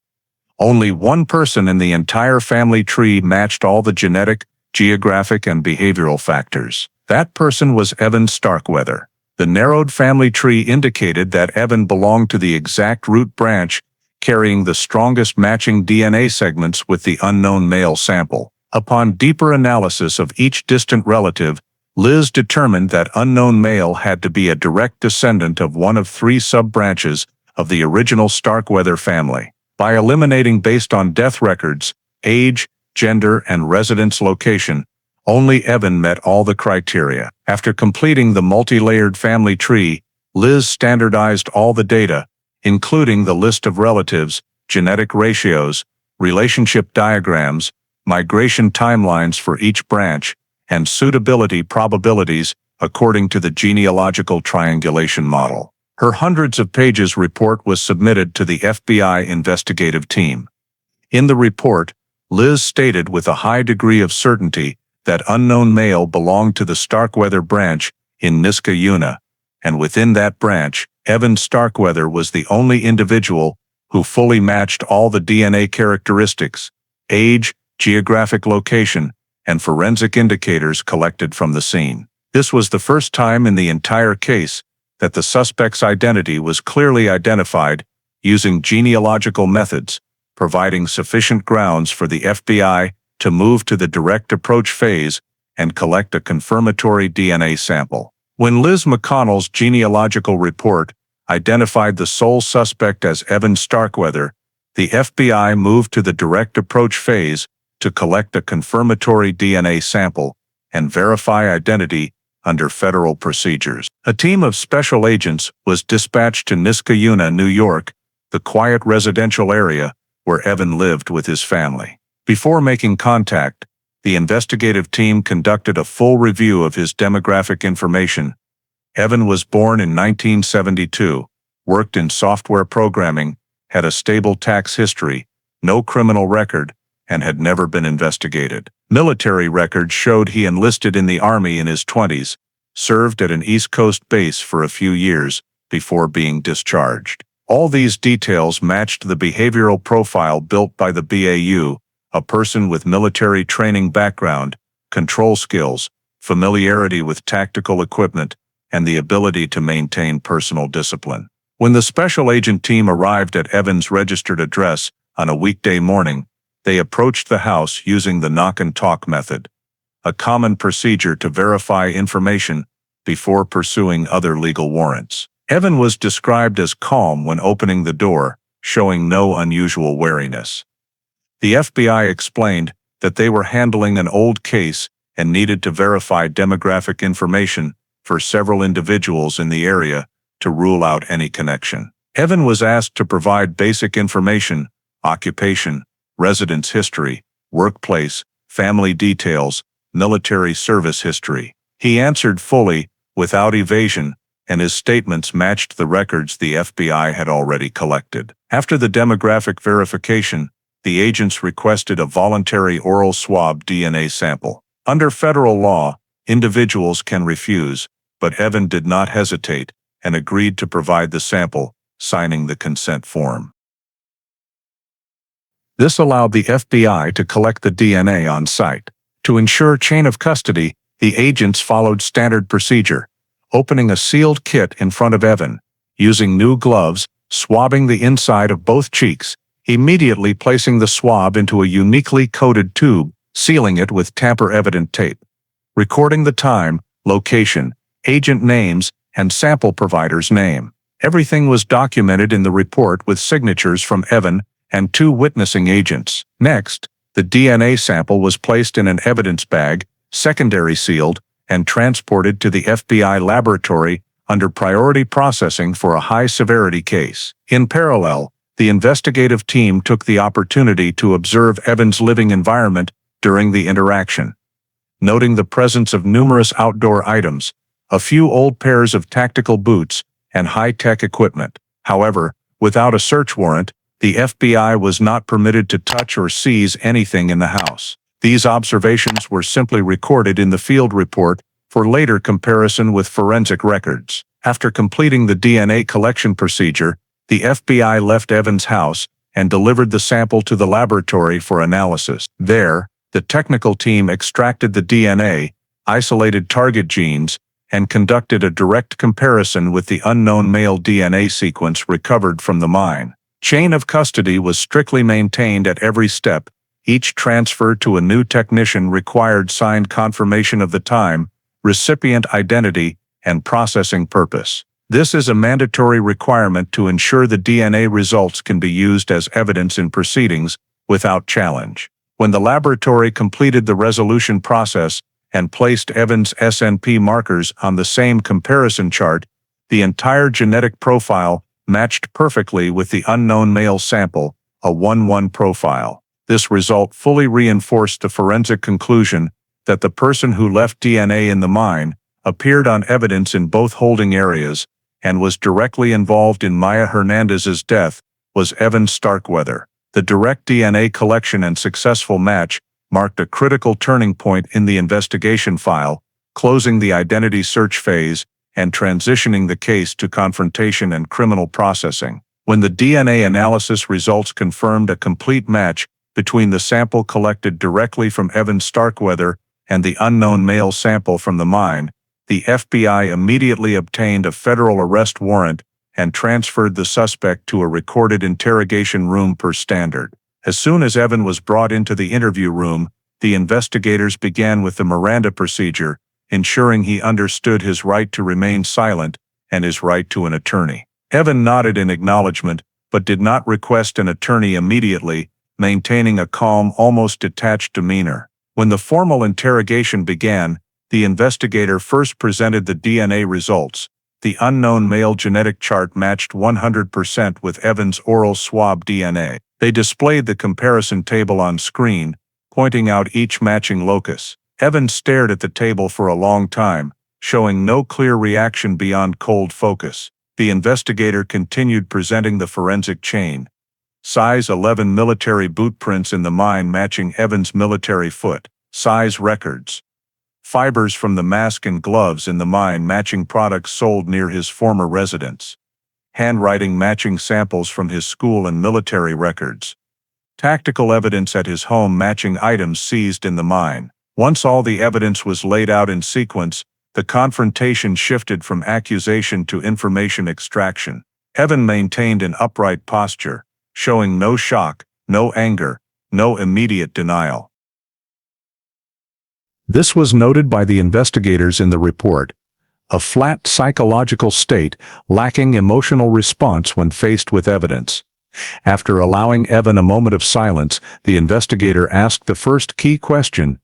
Only one person in the entire family tree matched all the genetic, geographic, and behavioral factors. That person was Evan Starkweather. The narrowed family tree indicated that Evan belonged to the exact root branch, carrying the strongest matching DNA segments with the unknown male sample. Upon deeper analysis of each distant relative, Liz determined that unknown male had to be a direct descendant of one of three sub-branches of the original Starkweather family. By eliminating based on death records, age, gender, and residence location, only Evan met all the criteria. After completing the multi-layered family tree, Liz standardized all the data, including the list of relatives, genetic ratios, relationship diagrams, migration timelines for each branch, and suitability probabilities according to the genealogical triangulation model. Her hundreds of pages report was submitted to the FBI investigative team. In the report, Liz stated with a high degree of certainty that unknown male belonged to the Starkweather branch in Niskayuna, and within that branch, Evan Starkweather was the only individual who fully matched all the DNA characteristics, age, geographic location, and forensic indicators collected from the scene. This was the first time in the entire case that the suspect's identity was clearly identified using genealogical methods, providing sufficient grounds for the FBI to move to the direct approach phase and collect a confirmatory DNA sample. When Liz McConnell's genealogical report identified the sole suspect as Evan Starkweather, The FBI moved to the direct approach phase to collect a confirmatory DNA sample and verify identity under federal procedures. A team of special agents was dispatched to Niskayuna, New York, the quiet residential area where Evan lived with his family. Before making contact, the investigative team conducted a full review of his demographic information. Evan was born in 1972, worked in software programming, had a stable tax history, no criminal record, and had never been investigated. Military records showed he enlisted in the Army in his 20s, served at an East Coast base for a few years before being discharged. All these details matched the behavioral profile built by the BAU, a person with military training background, control skills, familiarity with tactical equipment, and the ability to maintain personal discipline. When the special agent team arrived at Evan's registered address on a weekday morning, they approached the house using the knock-and-talk method, a common procedure to verify information before pursuing other legal warrants. Evan was described as calm when opening the door, showing no unusual wariness. The FBI explained that they were handling an old case and needed to verify demographic information for several individuals in the area to rule out any connection. Evan was asked to provide basic information: occupation, residence history, workplace, family details, military service history. He answered fully, without evasion, and his statements matched the records the FBI had already collected. After the demographic verification, the agents requested a voluntary oral swab DNA sample. Under federal law, individuals can refuse, but Evan did not hesitate and agreed to provide the sample, signing the consent form. This allowed the FBI to collect the DNA on site. To ensure chain of custody, the agents followed standard procedure, opening a sealed kit in front of Evan, using new gloves, swabbing the inside of both cheeks, immediately placing the swab into a uniquely coated tube, sealing it with tamper-evident tape, recording the time, location, agent names, and sample provider's name. Everything was documented in the report with signatures from Evan and 2 witnessing agents. Next, the DNA sample was placed in an evidence bag, secondary sealed, and transported to the FBI laboratory under priority processing for a high-severity case. In parallel, the investigative team took the opportunity to observe Evan's living environment during the interaction, noting the presence of numerous outdoor items, a few old pairs of tactical boots, and high-tech equipment. However, without a search warrant, the FBI was not permitted to touch or seize anything in the house. These observations were simply recorded in the field report for later comparison with forensic records. After completing the DNA collection procedure, the FBI left Evan's house and delivered the sample to the laboratory for analysis. There, the technical team extracted the DNA, isolated target genes, and conducted a direct comparison with the unknown male DNA sequence recovered from the mine. Chain of custody was strictly maintained at every step. Each transfer to a new technician required signed confirmation of the time, recipient identity, and processing purpose. This is a mandatory requirement to ensure the DNA results can be used as evidence in proceedings without challenge. When the laboratory completed the resolution process and placed Evan's SNP markers on the same comparison chart, the entire genetic profile matched perfectly with the unknown male sample, a 1:1 profile. This result fully reinforced the forensic conclusion that the person who left DNA in the mine appeared on evidence in both holding areas and was directly involved in Maya Hernandez's death was Evan Starkweather. The direct DNA collection and successful match marked a critical turning point in the investigation file, closing the identity search phase and transitioning the case to confrontation and criminal processing. When the DNA analysis results confirmed a complete match between the sample collected directly from Evan Starkweather and the unknown male sample from the mine, the FBI immediately obtained a federal arrest warrant and transferred the suspect to a recorded interrogation room per standard. As soon as Evan was brought into the interview room, the investigators began with the Miranda procedure, ensuring he understood his right to remain silent and his right to an attorney. Evan nodded in acknowledgement, but did not request an attorney immediately, maintaining a calm, almost detached demeanor. When the formal interrogation began, the investigator first presented the DNA results. The unknown male genetic chart matched 100% with Evan's oral swab DNA. They displayed the comparison table on screen, pointing out each matching locus. Evan stared at the table for a long time, showing no clear reaction beyond cold focus. The investigator continued presenting the forensic chain. Size 11 military boot prints in the mine matching Evan's military foot. Size records. Fibers from the mask and gloves in the mine matching products sold near his former residence. Handwriting matching samples from his school and military records. Tactical evidence at his home matching items seized in the mine. Once all the evidence was laid out in sequence, the confrontation shifted from accusation to information extraction. Evan maintained an upright posture, showing no shock, no anger, no immediate denial. This was noted by the investigators in the report. A flat psychological state, lacking emotional response when faced with evidence. After allowing Evan a moment of silence, the investigator asked the first key question.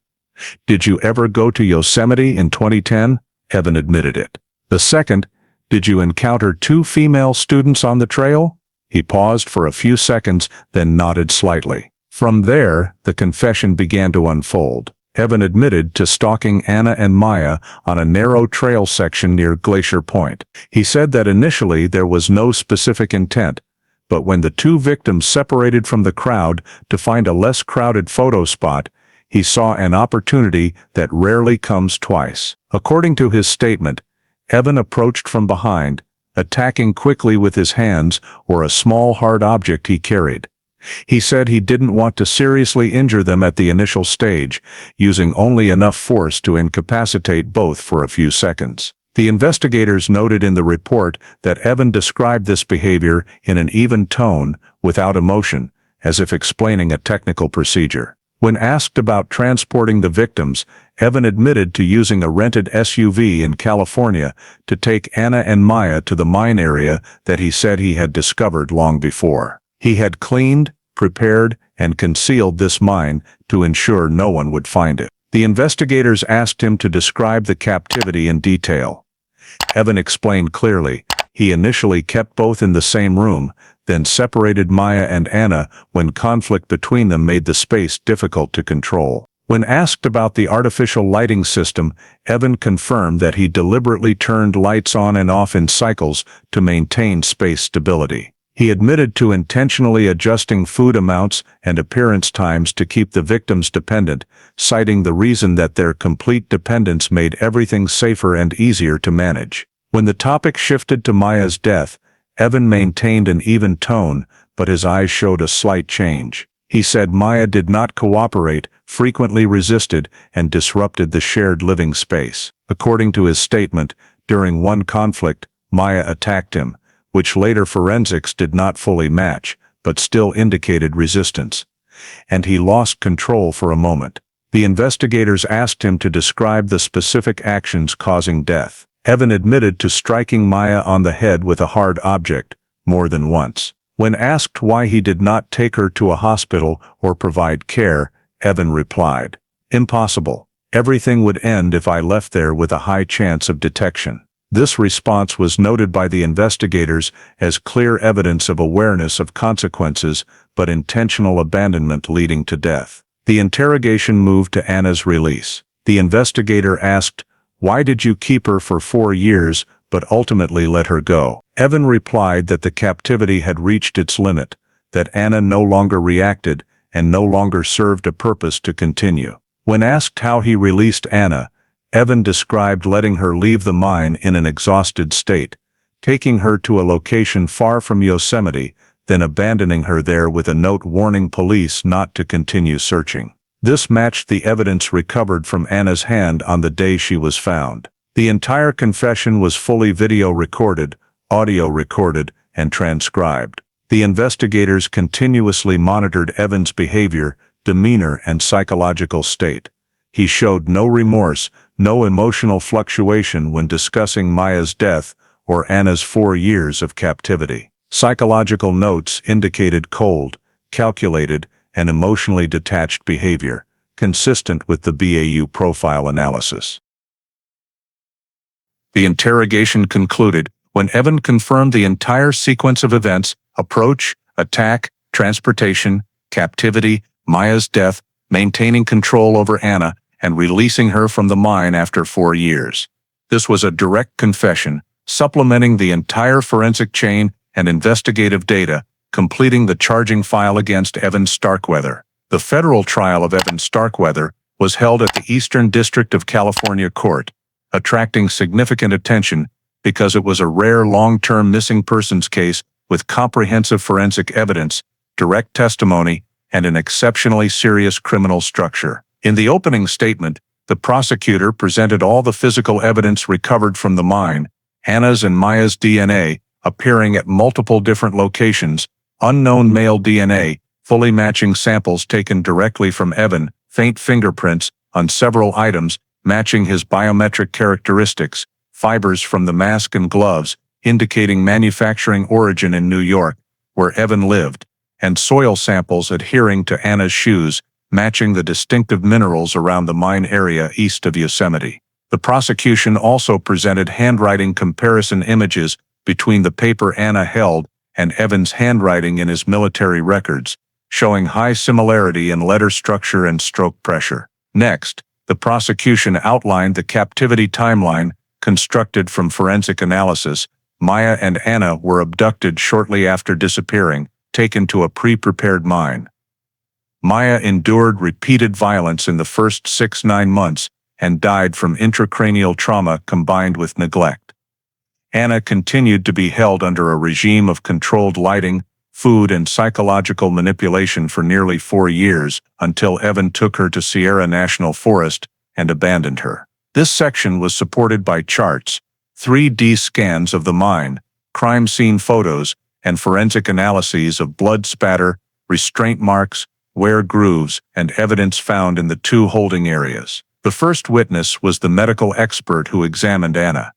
Did you ever go to Yosemite in 2010? Evan admitted it. The second, did you encounter 2 female students on the trail? He paused for a few seconds, then nodded slightly. From there, the confession began to unfold. Evan admitted to stalking Anna and Maya on a narrow trail section near Glacier Point. He said that initially there was no specific intent, but when the 2 victims separated from the crowd to find a less crowded photo spot, he saw an opportunity that rarely comes twice. According to his statement, Evan approached from behind, attacking quickly with his hands or a small hard object he carried. He said he didn't want to seriously injure them at the initial stage, using only enough force to incapacitate both for a few seconds. The investigators noted in the report that Evan described this behavior in an even tone, without emotion, as if explaining a technical procedure. When asked about transporting the victims, Evan admitted to using a rented SUV in California to take Anna and Maya to the mine area that he said he had discovered long before. He had cleaned, prepared, and concealed this mine to ensure no one would find it. The investigators asked him to describe the captivity in detail. Evan explained clearly. He initially kept both in the same room, then separated Maya and Anna when conflict between them made the space difficult to control. When asked about the artificial lighting system, Evan confirmed that he deliberately turned lights on and off in cycles to maintain space stability. He admitted to intentionally adjusting food amounts and appearance times to keep the victims dependent, citing the reason that their complete dependence made everything safer and easier to manage. When the topic shifted to Maya's death, Evan maintained an even tone, but his eyes showed a slight change. He said Maya did not cooperate, frequently resisted, and disrupted the shared living space. According to his statement, during one conflict, Maya attacked him, which later forensics did not fully match, but still indicated resistance. And he lost control for a moment. The investigators asked him to describe the specific actions causing death. Evan admitted to striking Maya on the head with a hard object, more than once. When asked why he did not take her to a hospital or provide care, Evan replied, "Impossible. Everything would end if I left there with a high chance of detection." This response was noted by the investigators as clear evidence of awareness of consequences but intentional abandonment leading to death. The interrogation moved to Anna's release. The investigator asked, "Why did you keep her for 4 years but ultimately let her go?" Evan replied that the captivity had reached its limit, that Anna no longer reacted and no longer served a purpose to continue. When asked how he released Anna, Evan described letting her leave the mine in an exhausted state, taking her to a location far from Yosemite, then abandoning her there with a note warning police not to continue searching. This matched the evidence recovered from Anna's hand on the day she was found. The entire confession was fully video recorded, audio recorded, and transcribed. The investigators continuously monitored Evan's behavior, demeanor, and psychological state. He showed no remorse, no emotional fluctuation when discussing Maya's death or Anna's 4 years of captivity. Psychological notes indicated cold, calculated, and emotionally detached behavior, consistent with the BAU profile analysis. The interrogation concluded when Evan confirmed the entire sequence of events: approach, attack, transportation, captivity, Maya's death, maintaining control over Anna, and releasing her from the mine after 4 years. This was a direct confession, supplementing the entire forensic chain and investigative data, completing the charging file against Evan Starkweather. The federal trial of Evan Starkweather was held at the Eastern District of California Court, attracting significant attention because it was a rare long-term missing persons case with comprehensive forensic evidence, direct testimony, and an exceptionally serious criminal structure. In the opening statement, the prosecutor presented all the physical evidence recovered from the mine, Anna's and Maya's DNA, appearing at multiple different locations, unknown male DNA, fully matching samples taken directly from Evan, faint fingerprints on several items matching his biometric characteristics, fibers from the mask and gloves indicating manufacturing origin in New York, where Evan lived, and soil samples adhering to Anna's shoes, matching the distinctive minerals around the mine area east of Yosemite. The prosecution also presented handwriting comparison images between the paper Anna held and Evan's handwriting in his military records, showing high similarity in letter structure and stroke pressure. Next, the prosecution outlined the captivity timeline constructed from forensic analysis. Maya and Anna were abducted shortly after disappearing, taken to a pre-prepared mine. Maya endured repeated violence in the first 6-9 months and died from intracranial trauma combined with neglect. Anna continued to be held under a regime of controlled lighting, food, and psychological manipulation for nearly 4 years until Evan took her to Sierra National Forest and abandoned her. This section was supported by charts, 3D scans of the mine, crime scene photos, and forensic analyses of blood spatter, restraint marks, wear grooves, and evidence found in the 2 holding areas. The first witness was the medical expert who examined Anna.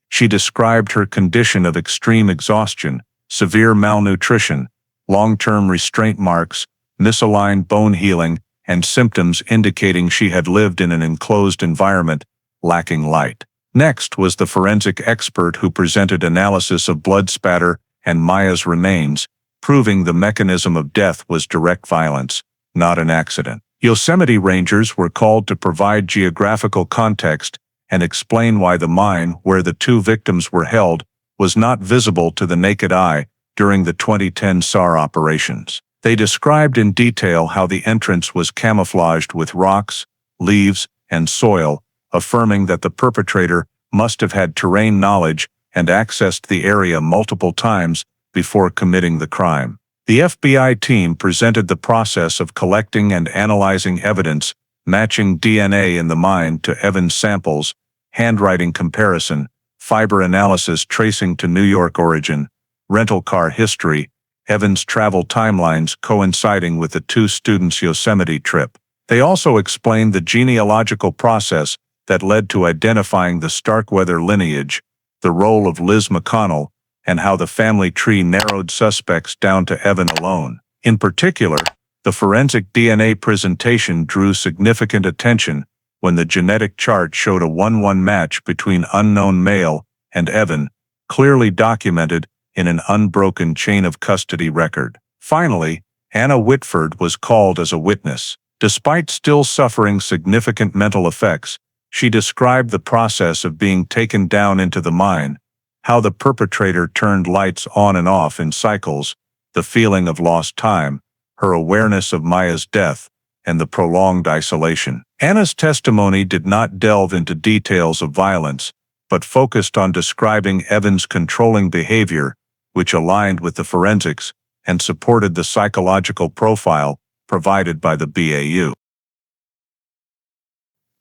She described her condition of extreme exhaustion, severe malnutrition, long-term restraint marks, misaligned bone healing, and symptoms indicating she had lived in an enclosed environment, lacking light. Next was the forensic expert who presented analysis of blood spatter and Maya's remains, proving the mechanism of death was direct violence, not an accident. Yosemite Rangers were called to provide geographical context and explain why the mine where the 2 victims were held was not visible to the naked eye during the 2010 SAR operations. They described in detail how the entrance was camouflaged with rocks, leaves, and soil, affirming that the perpetrator must have had terrain knowledge and accessed the area multiple times before committing the crime. The FBI team presented the process of collecting and analyzing evidence, matching DNA in the mine to Evan's samples, handwriting comparison, fiber analysis tracing to New York origin, rental car history, Evan's travel timelines coinciding with the 2 students' Yosemite trip. They also explained the genealogical process that led to identifying the Starkweather lineage, the role of Liz McConnell, and how the family tree narrowed suspects down to Evan alone. In particular, the forensic DNA presentation drew significant attention when the genetic chart showed a 1-1 match between unknown male and Evan, clearly documented in an unbroken chain of custody record. Finally, Anna Whitford was called as a witness. Despite still suffering significant mental effects, she described the process of being taken down into the mine, how the perpetrator turned lights on and off in cycles, the feeling of lost time, her awareness of Maya's death, and the prolonged isolation. Anna's testimony did not delve into details of violence, but focused on describing Evan's controlling behavior, which aligned with the forensics and supported the psychological profile provided by the BAU.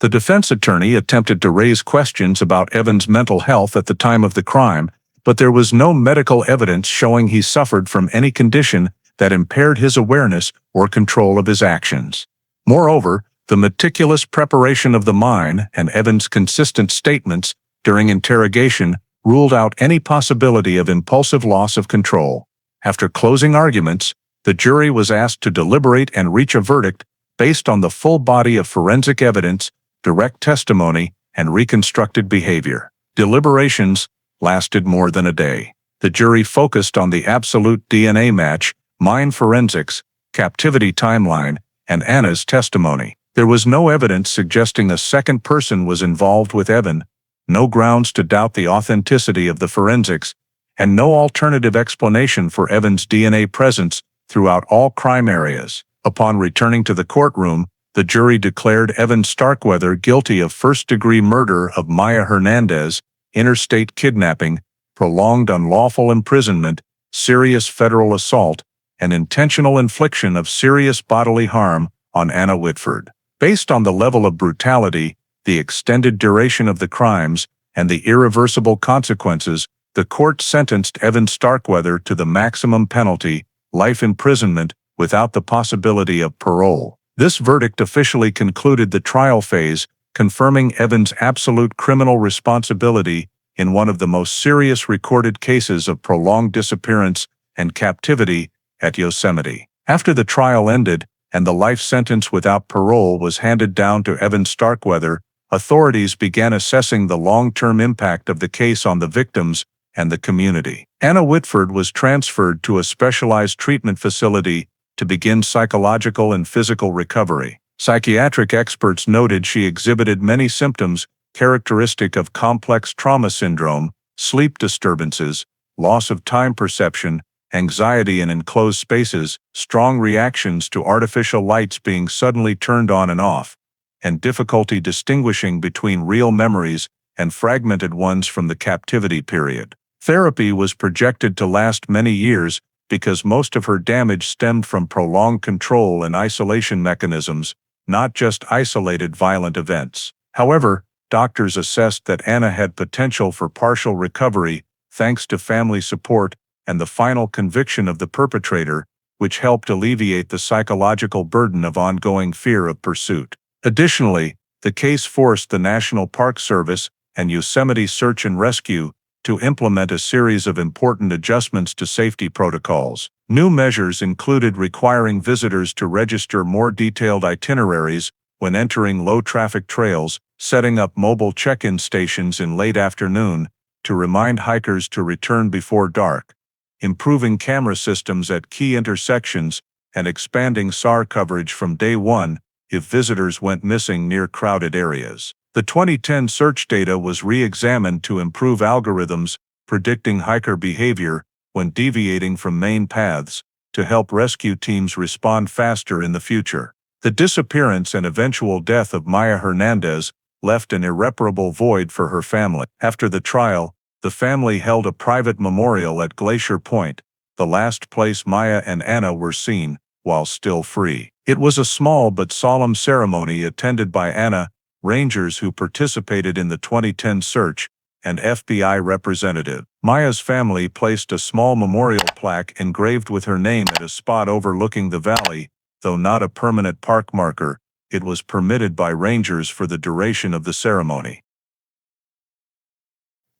The defense attorney attempted to raise questions about Evan's mental health at the time of the crime, but there was no medical evidence showing he suffered from any condition that impaired his awareness or control of his actions. Moreover, the meticulous preparation of the mine and Evan's consistent statements during interrogation ruled out any possibility of impulsive loss of control. After closing arguments, the jury was asked to deliberate and reach a verdict based on the full body of forensic evidence, direct testimony, and reconstructed behavior. Deliberations lasted more than a day. The jury focused on the absolute DNA match, mine forensics, captivity timeline, and Anna's testimony. There was no evidence suggesting a second person was involved with Evan, no grounds to doubt the authenticity of the forensics, and no alternative explanation for Evan's DNA presence throughout all crime areas. Upon returning to the courtroom, the jury declared Evan Starkweather guilty of first-degree murder of Maya Hernandez, interstate kidnapping, prolonged unlawful imprisonment, serious federal assault, and intentional infliction of serious bodily harm on Anna Whitford. Based on the level of brutality, the extended duration of the crimes, and the irreversible consequences, the court sentenced Evan Starkweather to the maximum penalty, life imprisonment, without the possibility of parole. This verdict officially concluded the trial phase, confirming Evan's absolute criminal responsibility in one of the most serious recorded cases of prolonged disappearance and captivity at Yosemite. After the trial ended and the life sentence without parole was handed down to Evan Starkweather, authorities began assessing the long-term impact of the case on the victims and the community. Anna Whitford was transferred to a specialized treatment facility to begin psychological and physical recovery. Psychiatric experts noted she exhibited many symptoms characteristic of complex trauma syndrome, sleep disturbances, loss of time perception, anxiety in enclosed spaces, strong reactions to artificial lights being suddenly turned on and off, and difficulty distinguishing between real memories and fragmented ones from the captivity period. Therapy was projected to last many years because most of her damage stemmed from prolonged control and isolation mechanisms, not just isolated violent events. However, doctors assessed that Anna had potential for partial recovery thanks to family support and the final conviction of the perpetrator, which helped alleviate the psychological burden of ongoing fear of pursuit. Additionally, the case forced the National Park Service and Yosemite Search and Rescue to implement a series of important adjustments to safety protocols. New measures included requiring visitors to register more detailed itineraries when entering low-traffic trails, setting up mobile check-in stations in late afternoon to remind hikers to return before dark, improving camera systems at key intersections, and expanding SAR coverage from day one if visitors went missing near crowded areas. The 2010 search data was re-examined to improve algorithms predicting hiker behavior when deviating from main paths to help rescue teams respond faster in the future. The disappearance and eventual death of Maya Hernandez left an irreparable void for her family. After the trial, the family held a private memorial at Glacier Point, the last place Maya and Anna were seen while still free. It was a small but solemn ceremony attended by Anna, rangers who participated in the 2010 search, and FBI representative. Maya's family placed a small memorial plaque engraved with her name at a spot overlooking the valley. Though not a permanent park marker, it was permitted by rangers for the duration of the ceremony.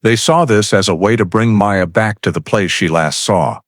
They saw this as a way to bring Maya back to the place she last saw.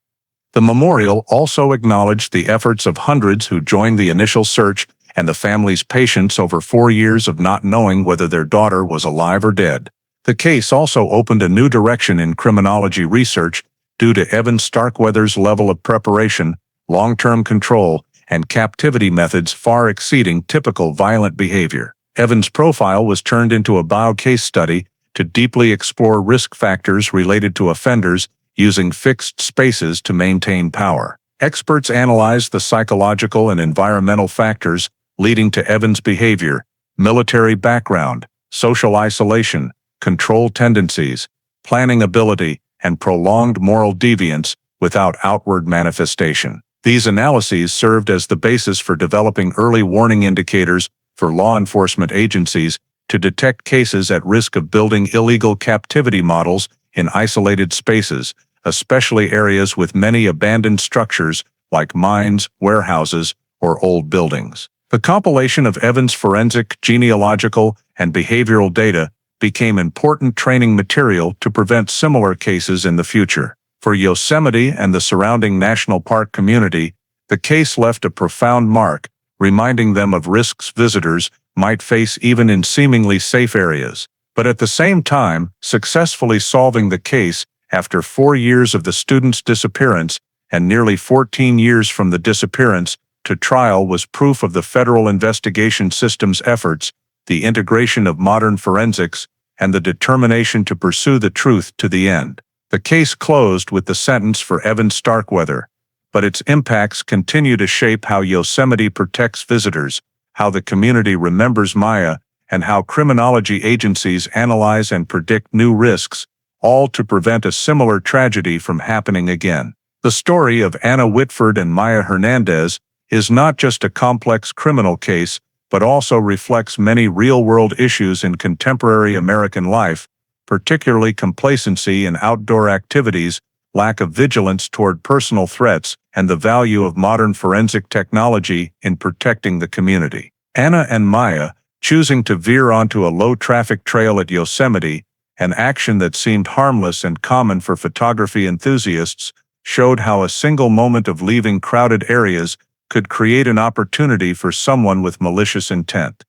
The memorial also acknowledged the efforts of hundreds who joined the initial search and the family's patience over 4 years of not knowing whether their daughter was alive or dead. The case also opened a new direction in criminology research due to Evan Starkweather's level of preparation, long-term control, and captivity methods far exceeding typical violent behavior. Evan's profile was turned into a bio-case study to deeply explore risk factors related to offenders using fixed spaces to maintain power. Experts analyzed the psychological and environmental factors leading to Evan's behavior, military background, social isolation, control tendencies, planning ability, and prolonged moral deviance without outward manifestation. These analyses served as the basis for developing early warning indicators for law enforcement agencies to detect cases at risk of building illegal captivity models in isolated spaces, especially areas with many abandoned structures like mines, warehouses, or old buildings. The compilation of Evan's forensic, genealogical, and behavioral data became important training material to prevent similar cases in the future. For Yosemite and the surrounding national park community, the case left a profound mark, reminding them of risks visitors might face even in seemingly safe areas. But at the same time, successfully solving the case after 4 years of the student's disappearance and nearly 14 years from the disappearance to trial was proof of the federal investigation system's efforts, the integration of modern forensics, and the determination to pursue the truth to the end. The case closed with the sentence for Evan Starkweather, but its impacts continue to shape how Yosemite protects visitors, how the community remembers Maya, and how criminology agencies analyze and predict new risks, all to prevent a similar tragedy from happening again. The story of Anna Whitford and Maya Hernandez is not just a complex criminal case, but also reflects many real-world issues in contemporary American life, particularly complacency in outdoor activities, lack of vigilance toward personal threats, and the value of modern forensic technology in protecting the community. Anna and Maya, choosing to veer onto a low-traffic trail at Yosemite, an action that seemed harmless and common for photography enthusiasts, showed how a single moment of leaving crowded areas could create an opportunity for someone with malicious intent.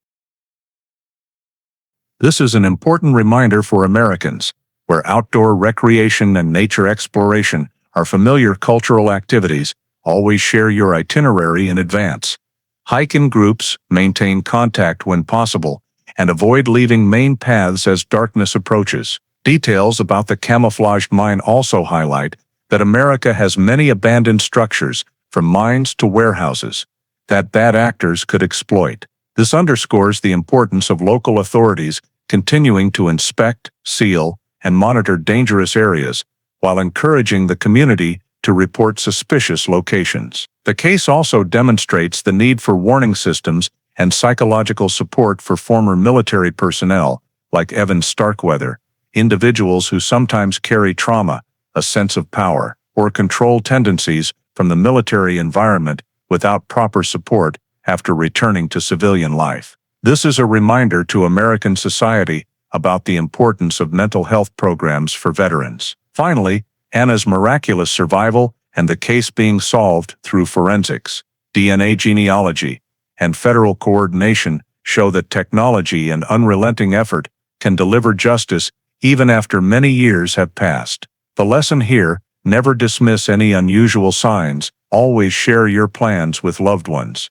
This is an important reminder for Americans, where outdoor recreation and nature exploration are familiar cultural activities. Always share your itinerary in advance. Hike in groups, maintain contact when possible, and avoid leaving main paths as darkness approaches. Details about the camouflaged mine also highlight that America has many abandoned structures, from mines to warehouses, that bad actors could exploit. This underscores the importance of local authorities continuing to inspect, seal, and monitor dangerous areas, while encouraging the community to report suspicious locations. The case also demonstrates the need for warning systems and psychological support for former military personnel, like Evan Starkweather, individuals who sometimes carry trauma, a sense of power, or control tendencies from the military environment without proper support after returning to civilian life. This is a reminder to American society about the importance of mental health programs for veterans. Finally, Anna's miraculous survival and the case being solved through forensics, DNA genealogy, and federal coordination show that technology and unrelenting effort can deliver justice even after many years have passed. The lesson here: never dismiss any unusual signs, always share your plans with loved ones.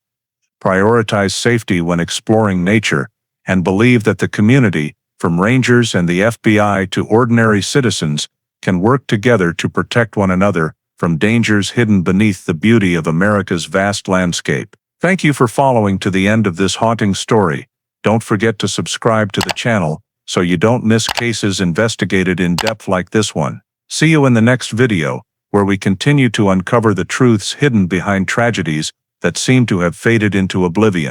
Prioritize safety when exploring nature, and believe that the community, from rangers and the FBI to ordinary citizens, can work together to protect one another from dangers hidden beneath the beauty of America's vast landscape. Thank you for following to the end of this haunting story. Don't forget to subscribe to the channel so you don't miss cases investigated in depth like this one. See you in the next video, where we continue to uncover the truths hidden behind tragedies that seem to have faded into oblivion.